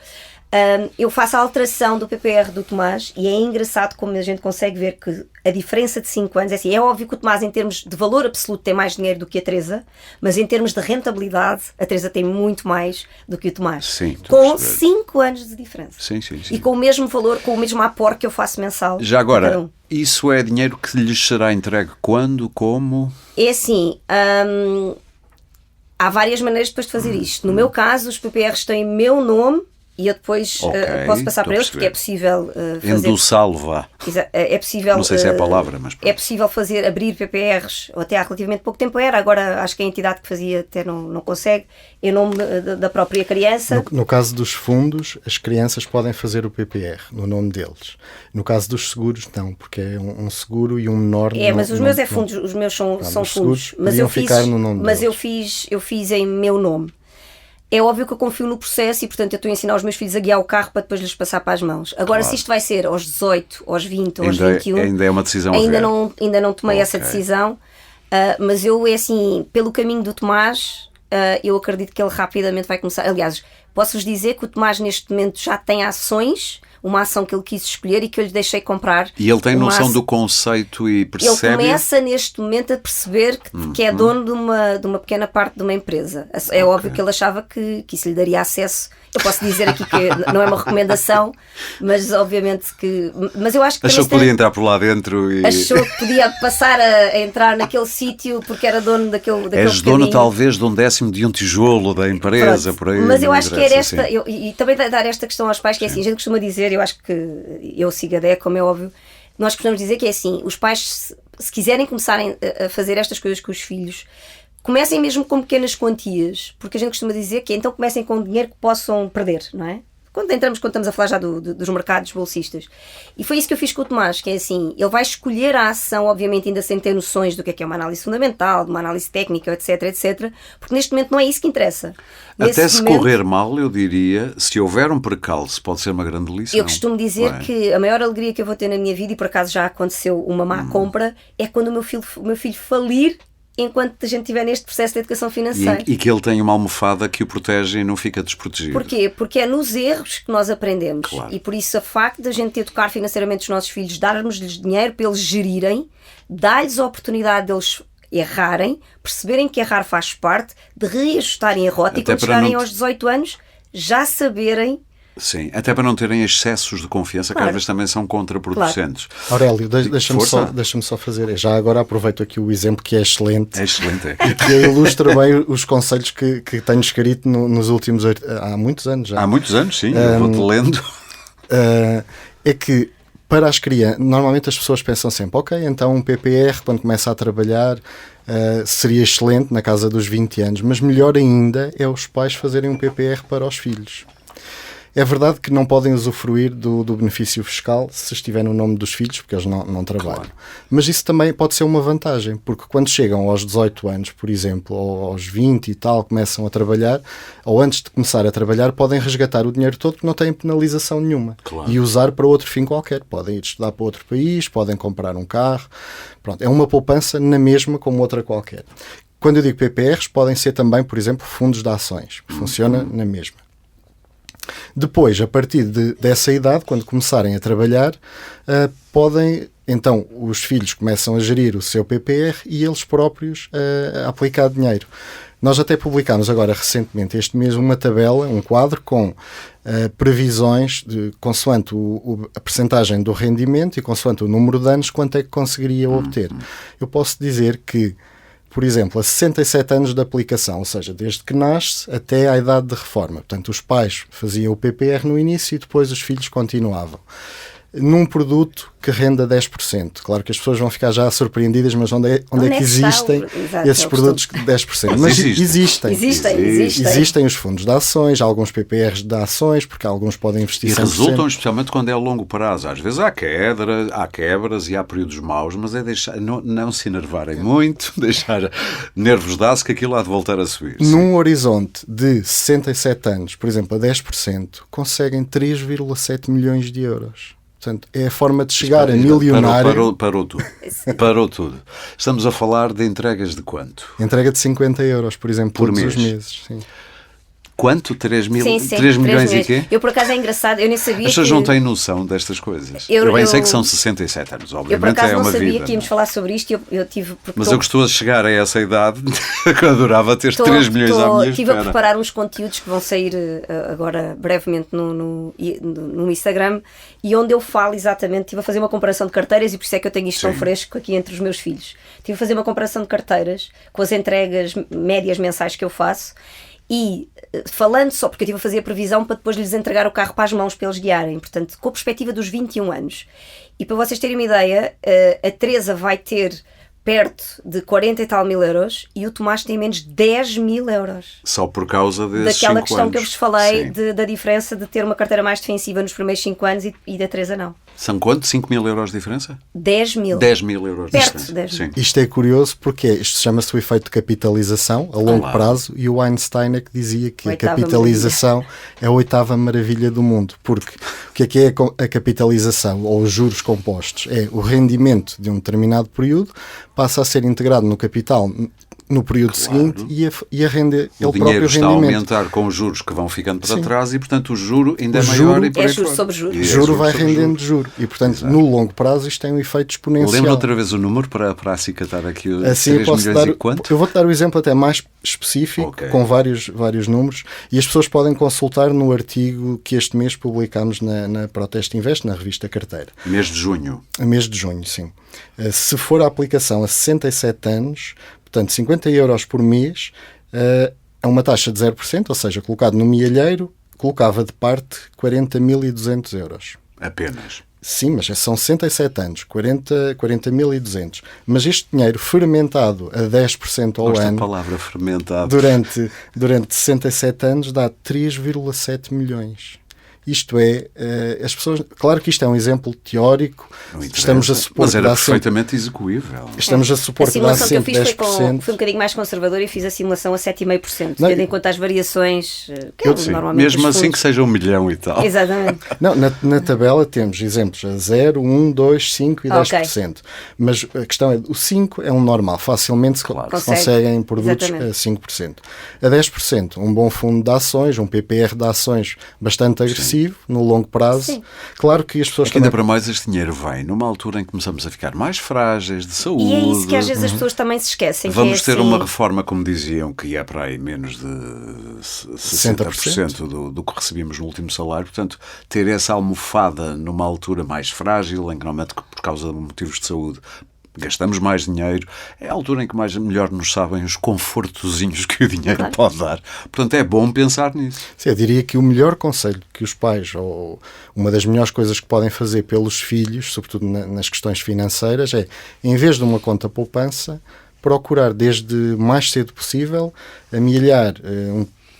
Eu faço a alteração do PPR do Tomás e é engraçado como a gente consegue ver que a diferença de 5 anos é assim, é óbvio que o Tomás em termos de valor absoluto tem mais dinheiro do que a Teresa, mas em termos de rentabilidade a Teresa tem muito mais do que o Tomás. Sim, com 5 anos de diferença. Sim. E com o mesmo valor, com o mesmo aporte que eu faço mensal. Já agora, isso é dinheiro que lhes será entregue quando, como? É assim, há várias maneiras depois de fazer isto. No meu caso, os PPRs têm meu nome e eu depois posso passar para eles, porque é possível fazer... Endossá-lo, vá. É possível... Não sei se é a palavra, mas... É possível abrir PPRs, ou até há relativamente pouco tempo era, agora acho que a entidade que fazia até não consegue, em nome da própria criança. No caso dos fundos, as crianças podem fazer o PPR no nome deles. No caso dos seguros, não, porque é um seguro e um menor... Mas os meus fundos, os meus são fundos. Mas eu fiz em meu nome. É óbvio que eu confio no processo e, portanto, eu estou a ensinar os meus filhos a guiar o carro para depois lhes passar para as mãos. Agora, se isto vai ser aos 18, aos 20, aos 21... Ainda é uma decisão ainda não tomei essa decisão, mas eu, é assim, pelo caminho do Tomás, eu acredito que ele rapidamente vai começar... Aliás, posso-vos dizer que o Tomás, neste momento, já tem ações... Uma ação que ele quis escolher e que eu lhe deixei comprar. E ele tem noção do conceito e percebe... Ele começa neste momento a perceber que é dono de uma pequena parte de uma empresa. É óbvio que ele achava que isso lhe daria acesso. Eu posso dizer aqui que não é uma recomendação, mas obviamente que... Mas eu acho que achou que podia entrar por lá dentro e... Achou que podia passar a entrar naquele sítio porque era dono daquele És dono talvez de um 10º de um tijolo da empresa. Por aí, mas eu acho que era esta... E também dar esta questão aos pais, que é assim, a gente costuma dizer, eu acho que eu sigo a DEC, como é óbvio, nós costumamos dizer que é assim, os pais, se quiserem começarem a fazer estas coisas com os filhos, comecem mesmo com pequenas quantias, porque a gente costuma dizer que então comecem com dinheiro que possam perder, não é? Quando estamos a falar já dos mercados bolsistas. E foi isso que eu fiz com o Tomás, que é assim, ele vai escolher a ação, obviamente ainda sem ter noções do que é uma análise fundamental, de uma análise técnica, etc, porque neste momento não é isso que interessa. Até se correr mal, eu diria, se houver um percalço, pode ser uma grande lição. Eu costumo dizer que a maior alegria que eu vou ter na minha vida, e por acaso já aconteceu uma má compra, é quando o meu filho falir enquanto a gente estiver neste processo de educação financeira. E que ele tem uma almofada que o protege e não fica desprotegido. Porquê? Porque é nos erros que nós aprendemos. Claro. E por isso o facto de a gente educar financeiramente os nossos filhos, darmos-lhes dinheiro para eles gerirem, dá-lhes a oportunidade de eles errarem, perceberem que errar faz parte, de reajustarem a rota e quando chegarem aos 18 anos já saberem. Sim, até para não terem excessos de confiança, que às vezes também são contraproducentes. Aurélio, deixa-me só fazer. Já agora aproveito aqui o exemplo que é excelente. É excelente. E que ilustra bem os conselhos que tenho escrito nos últimos... Há muitos anos já. Há muitos anos, sim. Eu vou-te lendo. É que para as crianças... Normalmente as pessoas pensam sempre, ok, então um PPR, quando começa a trabalhar... seria excelente na casa dos 20 anos, mas melhor ainda é os pais fazerem um PPR para os filhos. É verdade que não podem usufruir do benefício fiscal se estiver no nome dos filhos, porque eles não trabalham. Claro. Mas isso também pode ser uma vantagem, porque quando chegam aos 18 anos, por exemplo, ou aos 20 e tal, começam a trabalhar, ou antes de começar a trabalhar, podem resgatar o dinheiro todo porque não têm penalização nenhuma. Claro. E usar para outro fim qualquer. Podem ir estudar para outro país, podem comprar um carro. Pronto, é uma poupança na mesma como outra qualquer. Quando eu digo PPRs, podem ser também, por exemplo, fundos de ações. Funciona na mesma. Depois, a partir dessa idade, quando começarem a trabalhar, podem, então, os filhos começam a gerir o seu PPR e eles próprios a aplicar dinheiro. Nós até publicámos agora, recentemente, este mês, uma tabela, um quadro com previsões de, consoante a percentagem do rendimento e consoante o número de anos, quanto é que conseguiria obter. Eu posso dizer que, por exemplo, a 67 anos de aplicação, ou seja, desde que nasce até à idade de reforma. Portanto, os pais faziam o PPR no início e depois os filhos continuavam. Num produto que renda 10%. Claro que as pessoas vão ficar já surpreendidas, mas onde é que existem esses produtos de 10%? Mas existem. Existem os fundos de ações, alguns PPRs de ações, porque alguns podem investir 100%. E resultam especialmente quando é a longo prazo. Às vezes há quebras e há períodos maus, mas é deixar, não se enervarem muito, deixar nervos dar-se que aquilo há de voltar a subir. Num horizonte de 67 anos, por exemplo, a 10%, conseguem 3,7 milhões de euros. Portanto, é a forma de chegar a milionário. Parou tudo. Estamos a falar de entregas de quanto? Entrega de 50 euros, por exemplo, por todos mês. os meses. Sim. Quanto? 3 milhões e quê? Eu, por acaso, é engraçado, eu nem sabia. As pessoas não têm noção destas coisas. Eu bem sei que são 67 anos, obviamente. Eu, por acaso, é uma não sabia vida, que íamos falar sobre isto. Eu tive, mas eu estou a chegar a essa idade que eu adorava ter 3 milhões à minha Estive a espera. preparar uns conteúdos que vão sair agora brevemente no Instagram, e onde eu falo exatamente, estive a fazer uma comparação de carteiras, e por isso é que eu tenho isto tão fresco aqui entre os meus filhos. Estive a fazer uma comparação de carteiras com as entregas médias mensais que eu faço, e falando só, porque eu estive a fazer a previsão para depois lhes entregar o carro para as mãos para eles guiarem, portanto, com a perspectiva dos 21 anos. E para vocês terem uma ideia, a Teresa vai ter perto de 40 e tal mil euros, e o Tomás tem menos de 10 mil euros. Só por causa desses 5 daquela anos. questão que eu vos falei da diferença de ter uma carteira mais defensiva nos primeiros 5 anos e da Teresa não. São quanto? 5 mil euros de diferença? 10 mil. 10 mil euros de Perto diferença. de 10 mil. Sim. Isto é curioso porque isto chama-se o efeito de capitalização a longo prazo, e o Einstein é que dizia que a capitalização é a 8ª maravilha do mundo. Porque o que é a capitalização, ou os juros compostos? É o rendimento de um determinado período passa a ser integrado no capital no período seguinte e a render o dinheiro está a aumentar com os juros que vão ficando para trás, e portanto o juro ainda é maior. E por é juros sobre juros. O juro vai rendendo juro. E portanto, no longo prazo, isto tem um efeito exponencial. Lembra outra vez o número para acicatar aqui os assim 3 milhões e quanto? Eu vou-te dar o exemplo até mais específico, com vários números, e as pessoas podem consultar no artigo que este mês publicámos na Proteste Invest, na revista Carteira. Mês de junho. Mês de junho, sim. Se for a aplicação a 67 anos, portanto 50 euros por mês, a uma taxa de 0%, ou seja, colocado no mielheiro, colocava de parte 40.200 euros. Apenas. Sim, mas são 67 anos, 40.200. Mas este dinheiro fermentado a 10% ao ano, a palavra fermentado, durante 67 anos, dá 3,7 milhões. Isto é, as pessoas... Claro que isto é um exemplo teórico. Estamos a supor mas era que perfeitamente execuível. Estamos a supor que dá sempre 10%. A simulação que eu fiz foi um bocadinho mais conservadora e fiz a simulação a 7,5%, tendo em conta as variações que normalmente... Mesmo assim que seja 1 milhão e tal. Exatamente. Não, na tabela temos exemplos a 0, 1, 2, 5 e 10%. Mas a questão é, o 5 é um normal. Facilmente se conseguem produtos a 5%. A 10%, um bom fundo de ações, um PPR de ações bastante agressivo, no longo prazo. Sim. Claro que as pessoas ainda para mais este dinheiro vem numa altura em que começamos a ficar mais frágeis de saúde. E é isso que às vezes as pessoas também se esquecem. Vamos ter uma reforma, como diziam, que ia para aí menos de 60% do que recebíamos no último salário. Portanto, ter essa almofada numa altura mais frágil, em que normalmente por causa de motivos de saúde gastamos mais dinheiro, é a altura em que melhor nos sabem os confortozinhos que o dinheiro pode dar. Portanto, é bom pensar nisso. Sim, eu diria que o melhor conselho que os pais, ou uma das melhores coisas que podem fazer pelos filhos, sobretudo nas questões financeiras, é, em vez de uma conta poupança, procurar desde mais cedo possível amelhar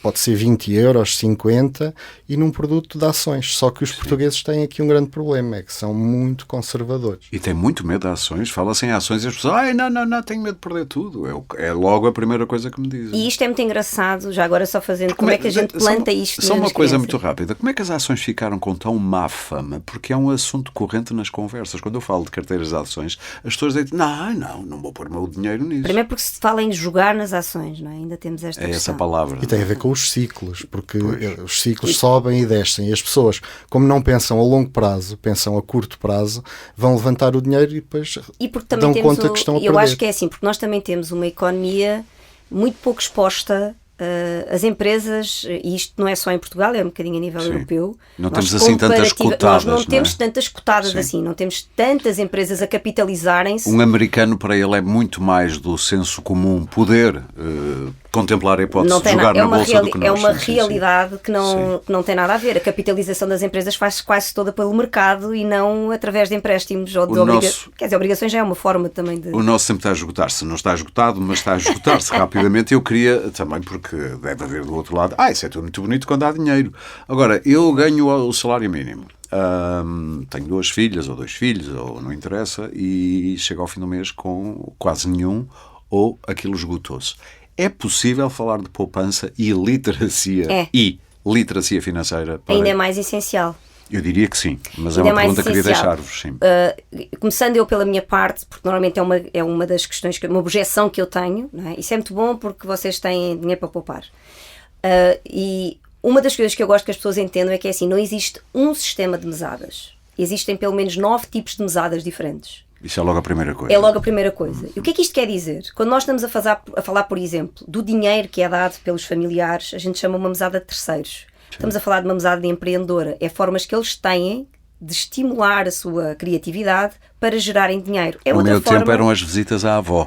pode ser 20 euros, 50, e num produto de ações. Só que os portugueses têm aqui um grande problema, é que são muito conservadores. E têm muito medo de ações. Fala-se em ações e as pessoas, não, tenho medo de perder tudo. É logo a primeira coisa que me dizem. E isto é muito engraçado, já agora só fazendo, como é que a gente planta isto? Só uma coisa muito rápida. Como é que as ações ficaram com tão má fama? Porque é um assunto corrente nas conversas. Quando eu falo de carteiras de ações, as pessoas dizem, não vou pôr o meu dinheiro nisso. Primeiro porque se fala em jogar nas ações, não é? Ainda temos esta questão. Essa palavra. E tem a ver com os ciclos, porque os ciclos sobem e descem, e as pessoas, como não pensam a longo prazo, pensam a curto prazo, vão levantar o dinheiro e depois dão conta que estão a perder. Eu acho que é assim, porque nós também temos uma economia muito pouco exposta. As empresas, e isto não é só em Portugal, é um bocadinho a nível europeu. Não temos assim tantas cotadas. Nós não temos tantas cotadas assim, não temos tantas empresas a capitalizarem-se. Um americano, para ele, é muito mais do senso comum poder contemplar a hipótese de jogar na bolsa do que nós. É uma realidade que não tem nada a ver. A capitalização das empresas faz quase toda pelo mercado e não através de empréstimos ou de obrigações. Quer dizer, obrigações já é uma forma também de... O nosso sempre está a esgotar-se. Não está esgotado, mas está a esgotar-se rapidamente. Eu queria também, porque deve haver do outro lado, isso é tudo muito bonito quando há dinheiro. Agora, eu ganho o salário mínimo. Tenho 2 filhas ou 2 filhos, ou não interessa, e chego ao fim do mês com quase nenhum, ou aquilo esgotou-se. É possível falar de poupança e literacia financeira? Ainda é mais essencial. Eu diria que sim, mas ainda é uma pergunta que queria deixar-vos. Sim. Começando eu pela minha parte, porque normalmente é uma das questões, uma objeção que eu tenho, não é? Isso é muito bom porque vocês têm dinheiro para poupar. E uma das coisas que eu gosto que as pessoas entendam é que é assim, não existe um sistema de mesadas. Existem pelo menos 9 tipos de mesadas diferentes. Isso é logo a primeira coisa. É logo a primeira coisa. E o que é que isto quer dizer? Quando nós estamos a falar, por exemplo, do dinheiro que é dado pelos familiares, a gente chama uma mesada de terceiros. Sim. Estamos a falar de uma mesada de empreendedora. É formas que eles têm de estimular a sua criatividade para gerarem dinheiro. No meu tempo eram as visitas à avó.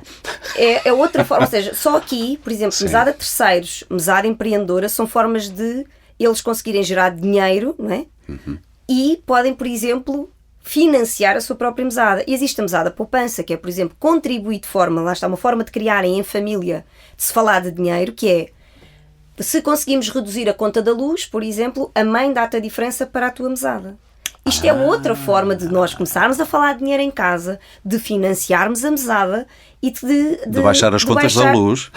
É outra forma, ou seja, só aqui, por exemplo, sim, mesada de terceiros, mesada empreendedora, são formas de eles conseguirem gerar dinheiro, não é? Uhum. E podem, por exemplo, financiar a sua própria mesada. E existe a mesada poupança, que é, por exemplo, contribuir de forma, lá está, uma forma de criarem em família, de se falar de dinheiro, que é, se conseguimos reduzir a conta da luz, por exemplo, a mãe dá-te a diferença para a tua mesada. Isto é outra forma de nós começarmos a falar de dinheiro em casa, de financiarmos a mesada e de baixar as contas da luz.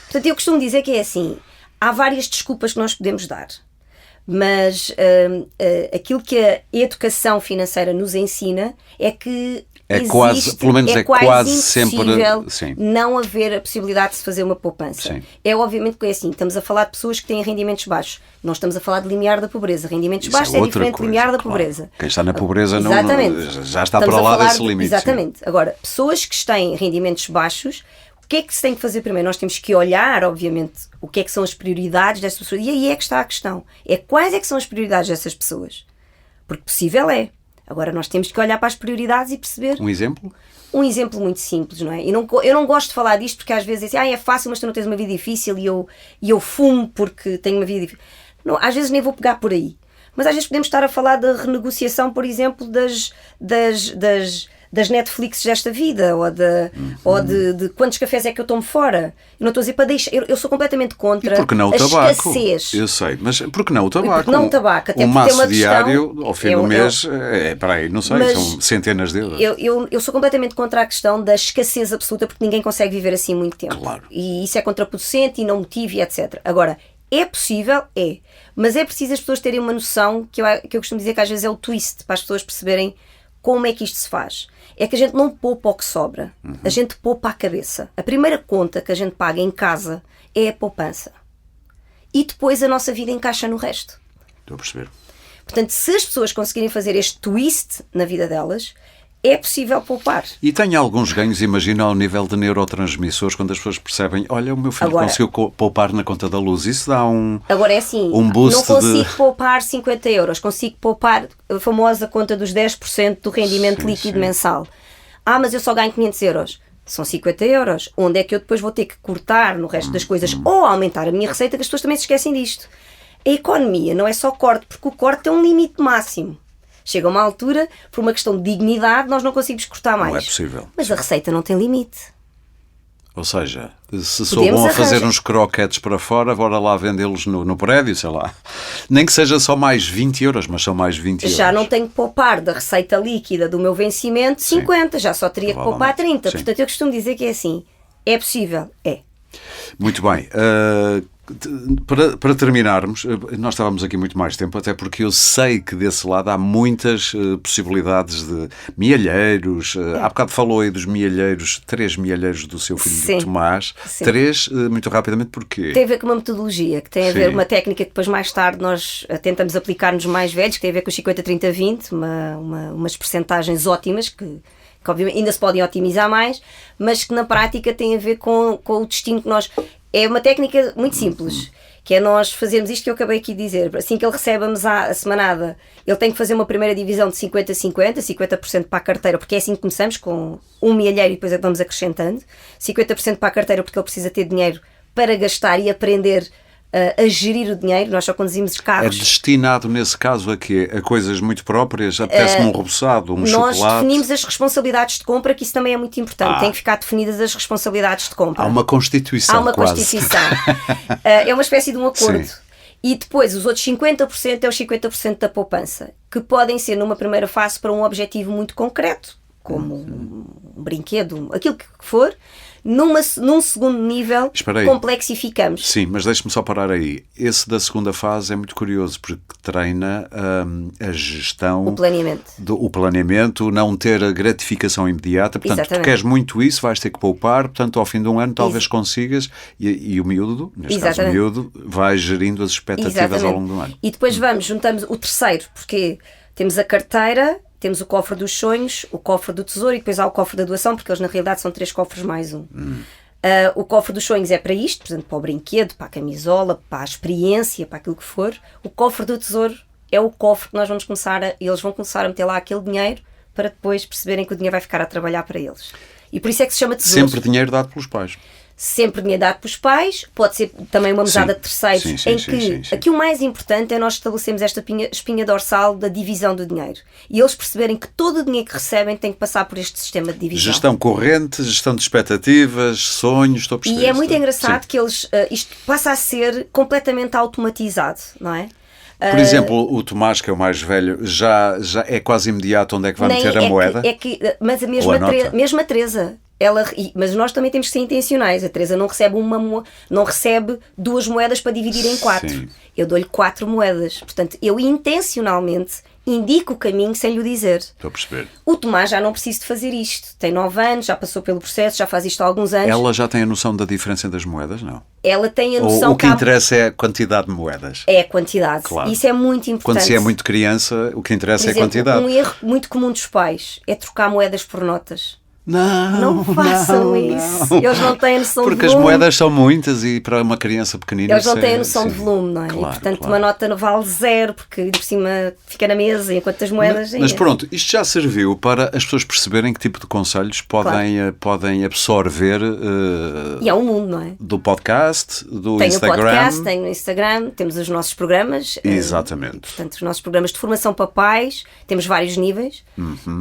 Portanto, eu costumo dizer que é assim, há várias desculpas que nós podemos dar, mas aquilo que a educação financeira nos ensina é que é quase sempre não haver a possibilidade de se fazer uma poupança. Sim. É obviamente que é assim, estamos a falar de pessoas que têm rendimentos baixos, não estamos a falar de limiar da pobreza. Rendimentos baixos é diferente de limiar da pobreza. Quem está na pobreza não, já está para lá desse limite. Exatamente. Sim. Agora, pessoas que têm rendimentos baixos, o que é que se tem que fazer primeiro? Nós temos que olhar, obviamente, o que é que são as prioridades dessas pessoas. E aí é que está a questão. É quais é que são as prioridades dessas pessoas? Porque possível é. Agora nós temos que olhar para as prioridades e perceber... Um exemplo? Um exemplo muito simples, não é? Eu não gosto de falar disto porque às vezes dizem, é fácil, mas tu não tens uma vida difícil e eu fumo porque tenho uma vida difícil. Não, às vezes nem vou pegar por aí. Mas às vezes podemos estar a falar da renegociação, por exemplo, das Netflix desta vida, ou de quantos cafés é que eu tomo fora. Eu não estou a dizer para deixar... Eu sou completamente contra a escassez. Eu sei, mas por que não o tabaco? Porque não o tabaco? Até maço diário, ao fim do mês, para aí, não sei, são centenas de euros. Eu sou completamente contra a questão da escassez absoluta, porque ninguém consegue viver assim muito tempo. Claro. E isso é contraproducente e não motiva, e etc. Agora, é possível? É. Mas é preciso as pessoas terem uma noção, que eu costumo dizer que às vezes é o twist, para as pessoas perceberem como é que isto se faz. É que a gente não poupa o que sobra. A gente poupa a cabeça. A primeira conta que a gente paga em casa é a poupança. E depois a nossa vida encaixa no resto. Estou a perceber. Portanto, se as pessoas conseguirem fazer este twist na vida delas, é possível poupar. E tem alguns ganhos, imagina, ao nível de neurotransmissores, quando as pessoas percebem, olha, o meu filho conseguiu poupar na conta da luz. Isso dá Agora é assim, boost não consigo poupar 50 euros, consigo poupar a famosa conta dos 10% do rendimento líquido mensal. Mas eu só ganho 500 euros. São 50 euros. Onde é que eu depois vou ter que cortar no resto das coisas ou aumentar a minha receita, que as pessoas também se esquecem disto. A economia não é só corte, porque o corte tem um limite máximo. Chega uma altura, por uma questão de dignidade, nós não conseguimos cortar mais. Não é possível. Mas a receita não tem limite. Ou seja, se sou bom a fazer uns croquetes para fora, bora lá vendê-los no prédio, sei lá. Nem que seja só mais 20 euros, mas são mais 20 euros. Já não tenho que poupar da receita líquida do meu vencimento 50, já só teria que poupar 30. Sim. Portanto, eu costumo dizer que é assim, é possível, é. Muito bem. Para terminarmos, nós estávamos aqui muito mais tempo, até porque eu sei que desse lado há muitas possibilidades de mielheiros. Há bocado falou aí dos mielheiros, 3 mielheiros do seu filho Tomás. Sim. 3, muito rapidamente, porquê? Tem a ver com uma metodologia, que tem a ver com uma técnica que depois mais tarde nós tentamos aplicar nos mais velhos, que tem a ver com os 50-30-20, umas percentagens ótimas que obviamente ainda se podem otimizar mais, mas que na prática tem a ver com o destino que nós... É uma técnica muito simples, que é nós fazermos isto que eu acabei aqui de dizer. Assim que ele recebe a semanada, ele tem que fazer uma primeira divisão de 50-50, 50% para a carteira, porque é assim que começamos, com um milheiro e depois vamos acrescentando. 50% para a carteira porque ele precisa ter dinheiro para gastar e aprender a gerir o dinheiro. Nós só conduzimos carros. É destinado nesse caso a quê? A coisas muito próprias? Apetece-me um reboçado, chocolate? Nós definimos as responsabilidades de compra, que isso também é muito importante. Tem que ficar definidas as responsabilidades de compra. Há uma constituição. Há uma constituição. É uma espécie de um acordo. Sim. E depois os outros 50% é os 50% da poupança, que podem ser numa primeira fase para um objetivo muito concreto, como um brinquedo, aquilo que for. num segundo nível, complexificamos. Sim, mas deixe-me só parar aí. Esse da segunda fase é muito curioso, porque treina a gestão... O planeamento, não ter a gratificação imediata. Portanto, Exatamente. tu queres muito isso, vais ter que poupar, portanto, ao fim de um ano talvez consigas, e o miúdo, neste caso o miúdo, vai gerindo as expectativas ao longo do ano. E depois juntamos o terceiro, porque temos a carteira, temos o cofre dos sonhos, o cofre do tesouro e depois há o cofre da doação, porque eles na realidade são 3 cofres mais um. O cofre dos sonhos é para isto, portanto, para o brinquedo, para a camisola, para a experiência, para aquilo que for. O cofre do tesouro é o cofre que nós vamos eles vão começar a meter lá aquele dinheiro para depois perceberem que o dinheiro vai ficar a trabalhar para eles. E por isso é que se chama tesouro. Sempre dinheiro dado pelos pais. Sempre dinheiro dado pelos pais, pode ser também uma mesada de terceiros, que aqui o mais importante é nós estabelecermos esta espinha dorsal da divisão do dinheiro. E eles perceberem que todo o dinheiro que recebem tem que passar por este sistema de divisão. Gestão corrente, gestão de expectativas, sonhos, estou a perceber. E é muito engraçado que isto passa a ser completamente automatizado, não é? Por exemplo, o Tomás, que é o mais velho, já é quase imediato onde é que vai meter a moeda? Mas a mesma Teresa... mas nós também temos que ser intencionais. A Teresa não recebe 2 moedas para dividir em 4. Sim. Eu dou-lhe 4 moedas. Portanto, eu intencionalmente indico o caminho sem lhe o dizer. Estou a perceber. O Tomás já não precisa de fazer isto. Tem 9 anos, já passou pelo processo, já faz isto há alguns anos. Ela já tem a noção da diferença das moedas, não? Ela tem a noção... O que interessa é a quantidade de moedas. É a quantidade. Claro. Isso é muito importante. Quando se é muito criança, o que interessa é a quantidade. Um erro muito comum dos pais é trocar moedas por notas. Não façam isso. Eles não têm a noção de volume. Porque as moedas são muitas e para uma criança pequenina... Eles não têm a noção de volume, não é? Claro, e portanto uma nota não vale 0, porque por cima fica na mesa, enquanto as moedas... Mas pronto, isto já serviu para as pessoas perceberem que tipo de conselhos podem absorver... E há um mundo, não é? Do podcast, do Instagram... Tenho o podcast, tenho o Instagram, temos os nossos programas... Exatamente. Portanto, os nossos programas de formação para pais, temos vários níveis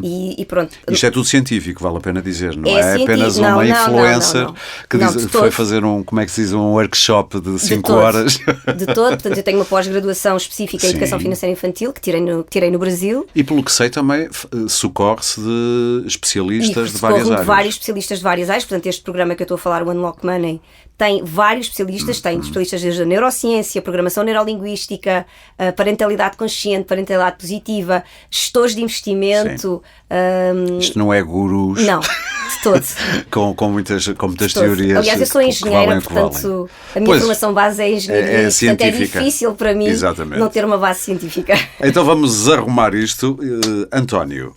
e pronto. Isto é tudo científico, vale a pena dizer, não é apenas uma influencer que foi fazer como é que se diz, um workshop de 5 horas. De todo, portanto eu tenho uma pós-graduação específica em Educação Financeira Infantil que tirei no Brasil. E pelo que sei também socorre-se de especialistas de várias áreas. Vários especialistas de várias áreas, portanto este programa que eu estou a falar, o Unlock Money, tem vários especialistas, tem especialistas desde a neurociência, programação neurolinguística, parentalidade consciente, parentalidade positiva, gestores de investimento. Isto não é gurus. Não, de todo. com muitas teorias. Aliás, eu sou engenheira, portanto a minha formação base é engenharia, portanto é difícil para mim não ter uma base científica. Então vamos arrumar isto. António,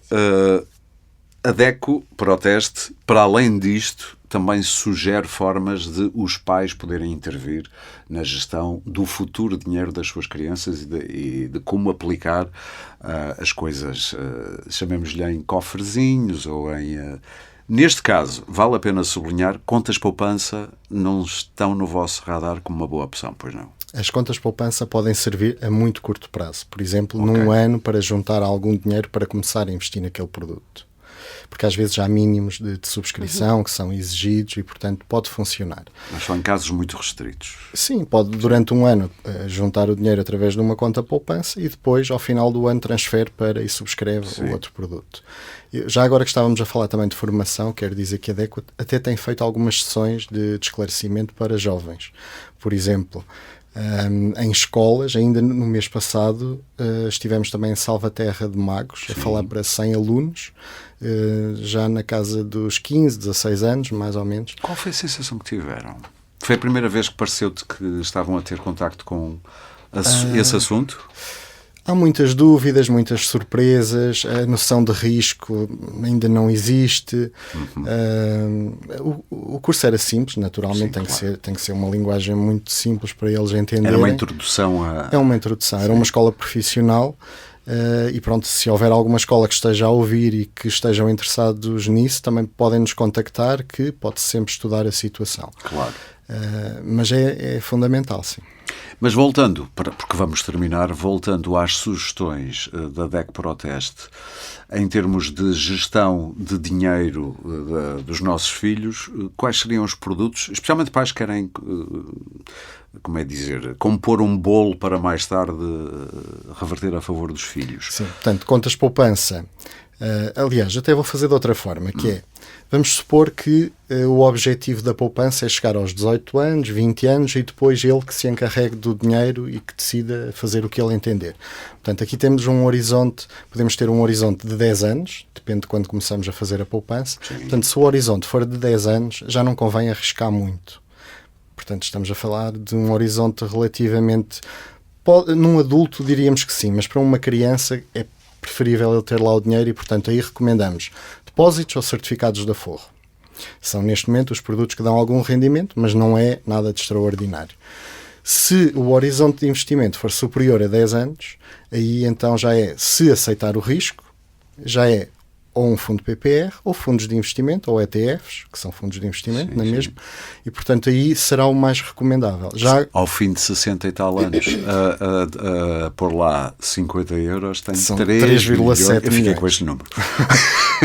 a DECO Proteste, para além disto, também sugere formas de os pais poderem intervir na gestão do futuro dinheiro das suas crianças e de como aplicar as coisas, chamemos-lhe em cofrezinhos ou em... Neste caso, vale a pena sublinhar, contas poupança não estão no vosso radar como uma boa opção, pois não? As contas poupança podem servir a muito curto prazo. Por exemplo, num ano para juntar algum dinheiro para começar a investir naquele produto. Porque às vezes há mínimos de subscrição que são exigidos e, portanto, pode funcionar. Mas são em casos muito restritos. Sim, pode durante um ano juntar o dinheiro através de uma conta poupança e depois, ao final do ano, transfere para e subscreve o outro produto. Já agora que estávamos a falar também de formação, quero dizer que a DECO até tem feito algumas sessões de esclarecimento para jovens. Por exemplo... em escolas, ainda no mês passado estivemos também em Salvaterra de Magos a falar para 100 alunos já na casa dos 15, 16 anos mais ou menos. Qual foi a sensação que tiveram? Foi a primeira vez que pareceu-te que estavam a ter contacto com esse assunto? Há muitas dúvidas, muitas surpresas, a noção de risco ainda não existe. O curso era simples, naturalmente. Tem que ser uma linguagem muito simples para eles entenderem. Era uma introdução a... É uma introdução, era uma escola profissional. E pronto, se houver alguma escola que esteja a ouvir e que estejam interessados nisso, também podem nos contactar, que pode sempre estudar a situação. Claro. Mas é fundamental, sim. Mas voltando, porque vamos terminar, voltando às sugestões da DECO Proteste, em termos de gestão de dinheiro dos nossos filhos, quais seriam os produtos, especialmente pais que querem como é dizer, compor um bolo para mais tarde reverter a favor dos filhos. Sim, portanto, contas poupança. Aliás, até vou fazer de outra forma, que é, vamos supor que o objetivo da poupança é chegar aos 18 anos, 20 anos e depois ele que se encarregue do dinheiro e que decida fazer o que ele entender. Portanto, aqui temos um horizonte, podemos ter um horizonte de 10 anos, depende de quando começamos a fazer a poupança. Sim. Portanto, se o horizonte for de 10 anos, já não convém arriscar muito. Portanto, estamos a falar de um horizonte relativamente... Num adulto diríamos que sim, mas para uma criança é preferível ele ter lá o dinheiro e, portanto, aí recomendamos depósitos ou certificados de aforro. São, neste momento, os produtos que dão algum rendimento, mas não é nada de extraordinário. Se o horizonte de investimento for superior a 10 anos, aí então já é, se aceitar o risco, já é ou um fundo PPR, ou fundos de investimento, ou ETFs, que são fundos de investimento, não é mesmo? E, portanto, aí será o mais recomendável. Já... Ao fim de 60 e tal anos, por lá 50 euros, tem 3,7 milhões. Eu fiquei com este número.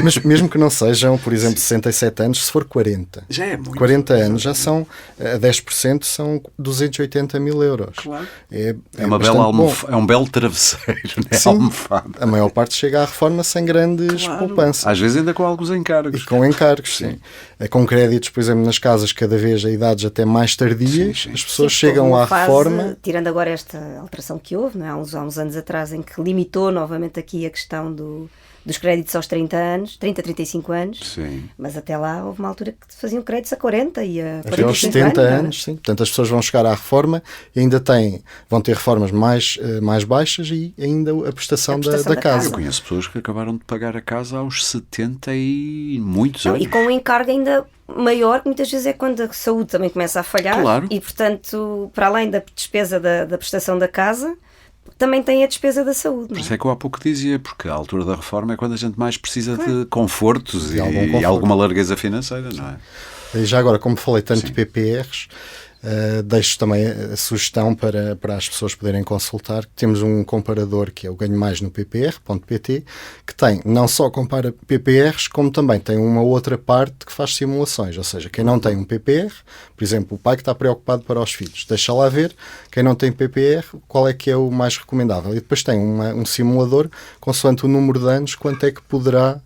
Mas mesmo que não sejam, por exemplo, 67 anos, se for 40. Já é muito. 40 anos já são, a 10% são 280 mil euros. Claro. É uma bela é um belo travesseiro, né? Sim, almofada. A maior parte chega à reforma sem grandes poupanças. Às vezes ainda com alguns encargos. E com encargos, sim. Com créditos, por exemplo, nas casas cada vez a idades até mais tardias, sim. As pessoas chegam à reforma... Tirando agora esta alteração que houve, não é? Há uns anos atrás, em que limitou novamente aqui a questão dos créditos aos 30 anos, 30, 35 anos. Sim. Mas até lá houve uma altura que faziam créditos a 40 e a 45 até aos 70 anos, sim. Portanto, as pessoas vão chegar à reforma e ainda vão ter reformas mais baixas e ainda a prestação da casa. Eu conheço pessoas que acabaram de pagar a casa aos 70 e muitos anos. E com um encargo ainda maior, que muitas vezes é quando a saúde também começa a falhar. Claro. E, portanto, para além da despesa da prestação da casa, também tem a despesa da saúde. Por isso é que eu há pouco dizia, porque a altura da reforma é quando a gente mais precisa de confortos e alguma largueza financeira, não é? E já agora, como falei tanto de PPRs, deixo também a sugestão para as pessoas poderem consultar. Temos um comparador que é o Ganho Mais no PPR.pt, que tem, não só compara PPRs, como também tem uma outra parte que faz simulações. Ou seja, quem não tem um PPR, por exemplo, o pai que está preocupado para os filhos, deixa lá ver, quem não tem PPR, qual é que é o mais recomendável. E depois tem um simulador, consoante o número de anos, quanto é que poderá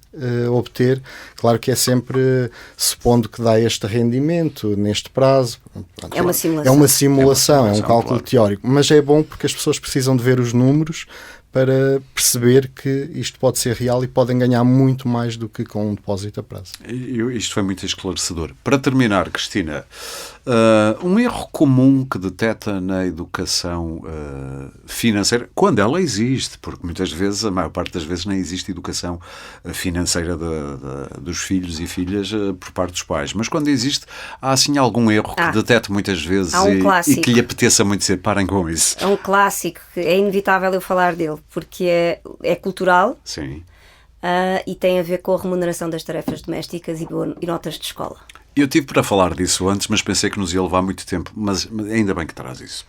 obter. Claro que é sempre supondo que dá este rendimento neste prazo. Pronto, é uma simulação. É uma simulação, é um cálculo teórico, mas é bom porque as pessoas precisam de ver os números para perceber que isto pode ser real e podem ganhar muito mais do que com um depósito a prazo. Isto foi muito esclarecedor. Para terminar, Cristina, um erro comum que detecta na educação financeira, quando ela existe, porque muitas vezes, a maior parte das vezes, nem existe educação financeira dos filhos e filhas por parte dos pais, mas quando existe, há assim algum erro que detecte muitas vezes e que lhe apeteça muito dizer, parem com isso. É um clássico, que é inevitável eu falar dele, porque é cultural. Sim. E tem a ver com a remuneração das tarefas domésticas e notas de escola. Eu tive para falar disso antes, mas pensei que nos ia levar muito tempo, mas ainda bem que traz isso.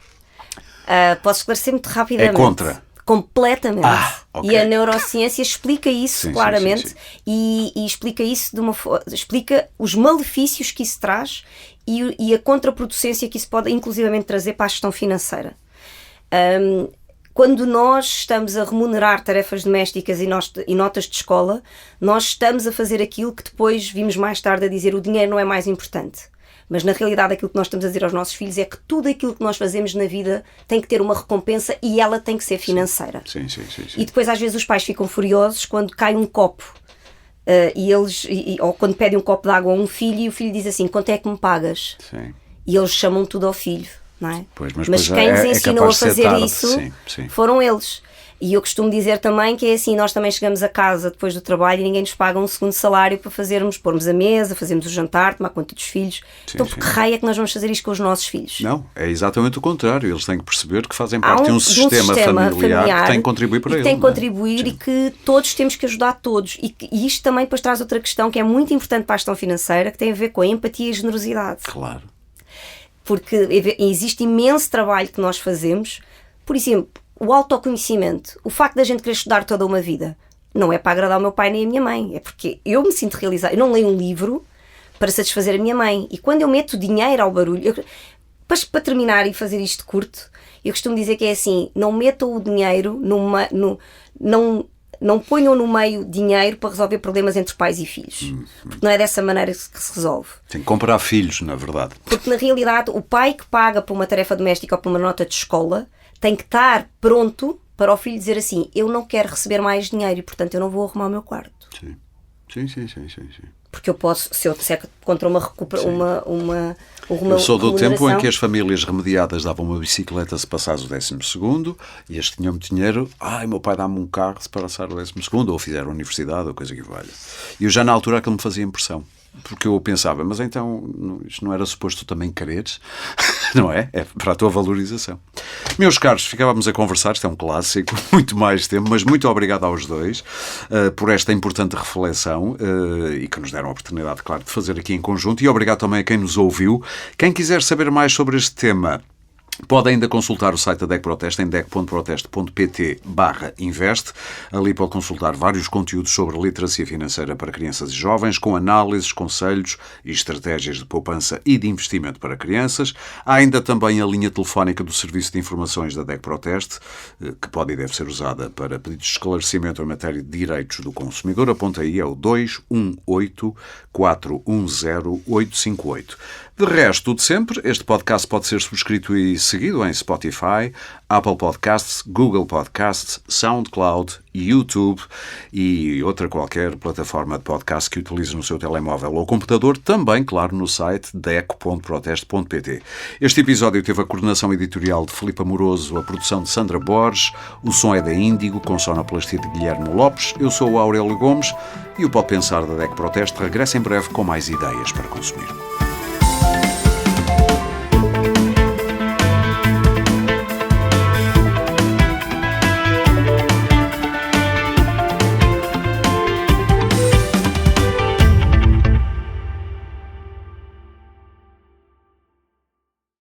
Posso esclarecer muito rapidamente. É contra? Completamente. Okay. E a neurociência explica isso claramente. E explica isso explica os malefícios que isso traz e a contraproducência que isso pode inclusivamente trazer para a gestão financeira. Quando nós estamos a remunerar tarefas domésticas e notas de escola, nós estamos a fazer aquilo que depois vimos mais tarde a dizer o dinheiro não é mais importante. Mas na realidade aquilo que nós estamos a dizer aos nossos filhos é que tudo aquilo que nós fazemos na vida tem que ter uma recompensa e ela tem que ser financeira. Sim. E depois às vezes os pais ficam furiosos quando cai um copo. Ou quando pedem um copo de água a um filho e o filho diz assim, quanto é que me pagas? Sim. E eles chamam tudo ao filho. Não é? Mas quem nos ensinou a fazer isso sim. foram eles. E eu costumo dizer também que é assim, nós também chegamos a casa depois do trabalho e ninguém nos paga um segundo salário para pormos a mesa, fazermos o jantar, tomar conta dos filhos. Então por que raio é que nós vamos fazer isto com os nossos filhos? Não, é exatamente o contrário. Eles têm que perceber que fazem parte de um sistema familiar que tem que contribuir para ele. Tem que contribuir e que todos temos que ajudar todos. E isto também depois traz outra questão que é muito importante para a gestão financeira, que tem a ver com a empatia e a generosidade. Claro. Porque existe imenso trabalho que nós fazemos. Por exemplo, o autoconhecimento, o facto da gente querer estudar toda uma vida, não é para agradar o meu pai nem a minha mãe, é porque eu me sinto realizada. Eu não leio um livro para satisfazer a minha mãe, e quando eu meto dinheiro ao barulho, para terminar e fazer isto curto, eu costumo dizer que é assim, não metam o dinheiro não ponham no meio dinheiro para resolver problemas entre pais e filhos. Porque não é dessa maneira que se resolve. Tem que comprar filhos, na verdade. Porque, na realidade, o pai que paga por uma tarefa doméstica ou por uma nota de escola tem que estar pronto para o filho dizer assim, eu não quero receber mais dinheiro e, portanto, eu não vou arrumar o meu quarto. Sim. Porque eu posso, se eu disser contra uma eu sou do tempo em que as famílias remediadas davam uma bicicleta se passares o 12º e as que tinham muito dinheiro, meu pai dá-me um carro se passar o 12º, ou fizeram a universidade, ou coisa que valha. E eu já na altura aquilo me fazia impressão. Porque eu pensava, mas então isto não era suposto tu também quereres? Não é? É para a tua valorização. Meus caros, ficávamos a conversar, isto é um clássico, muito mais tempo, mas muito obrigado aos dois por esta importante reflexão e que nos deram a oportunidade, claro, de fazer aqui em conjunto, e obrigado também a quem nos ouviu. Quem quiser saber mais sobre este tema, pode ainda consultar o site da DEC Proteste em dec.proteste.pt/investe. Ali pode consultar vários conteúdos sobre literacia financeira para crianças e jovens, com análises, conselhos e estratégias de poupança e de investimento para crianças. Há ainda também a linha telefónica do Serviço de Informações da DEC Proteste, que pode e deve ser usada para pedidos de esclarecimento em matéria de direitos do consumidor. Aponta aí, é o 218 410 858. De resto, tudo sempre, este podcast pode ser subscrito e seguido em Spotify, Apple Podcasts, Google Podcasts, SoundCloud, YouTube e outra qualquer plataforma de podcast que utilize no seu telemóvel ou computador, também, claro, no site dec.proteste.pt. Este episódio teve a coordenação editorial de Filipe Amoroso, a produção de Sandra Borges, o som é da Índigo, com sonoplastia de Guilherme Lopes. Eu sou o Aurélio Gomes e o Pode Pensar da DEC Proteste regressa em breve com mais ideias para consumir.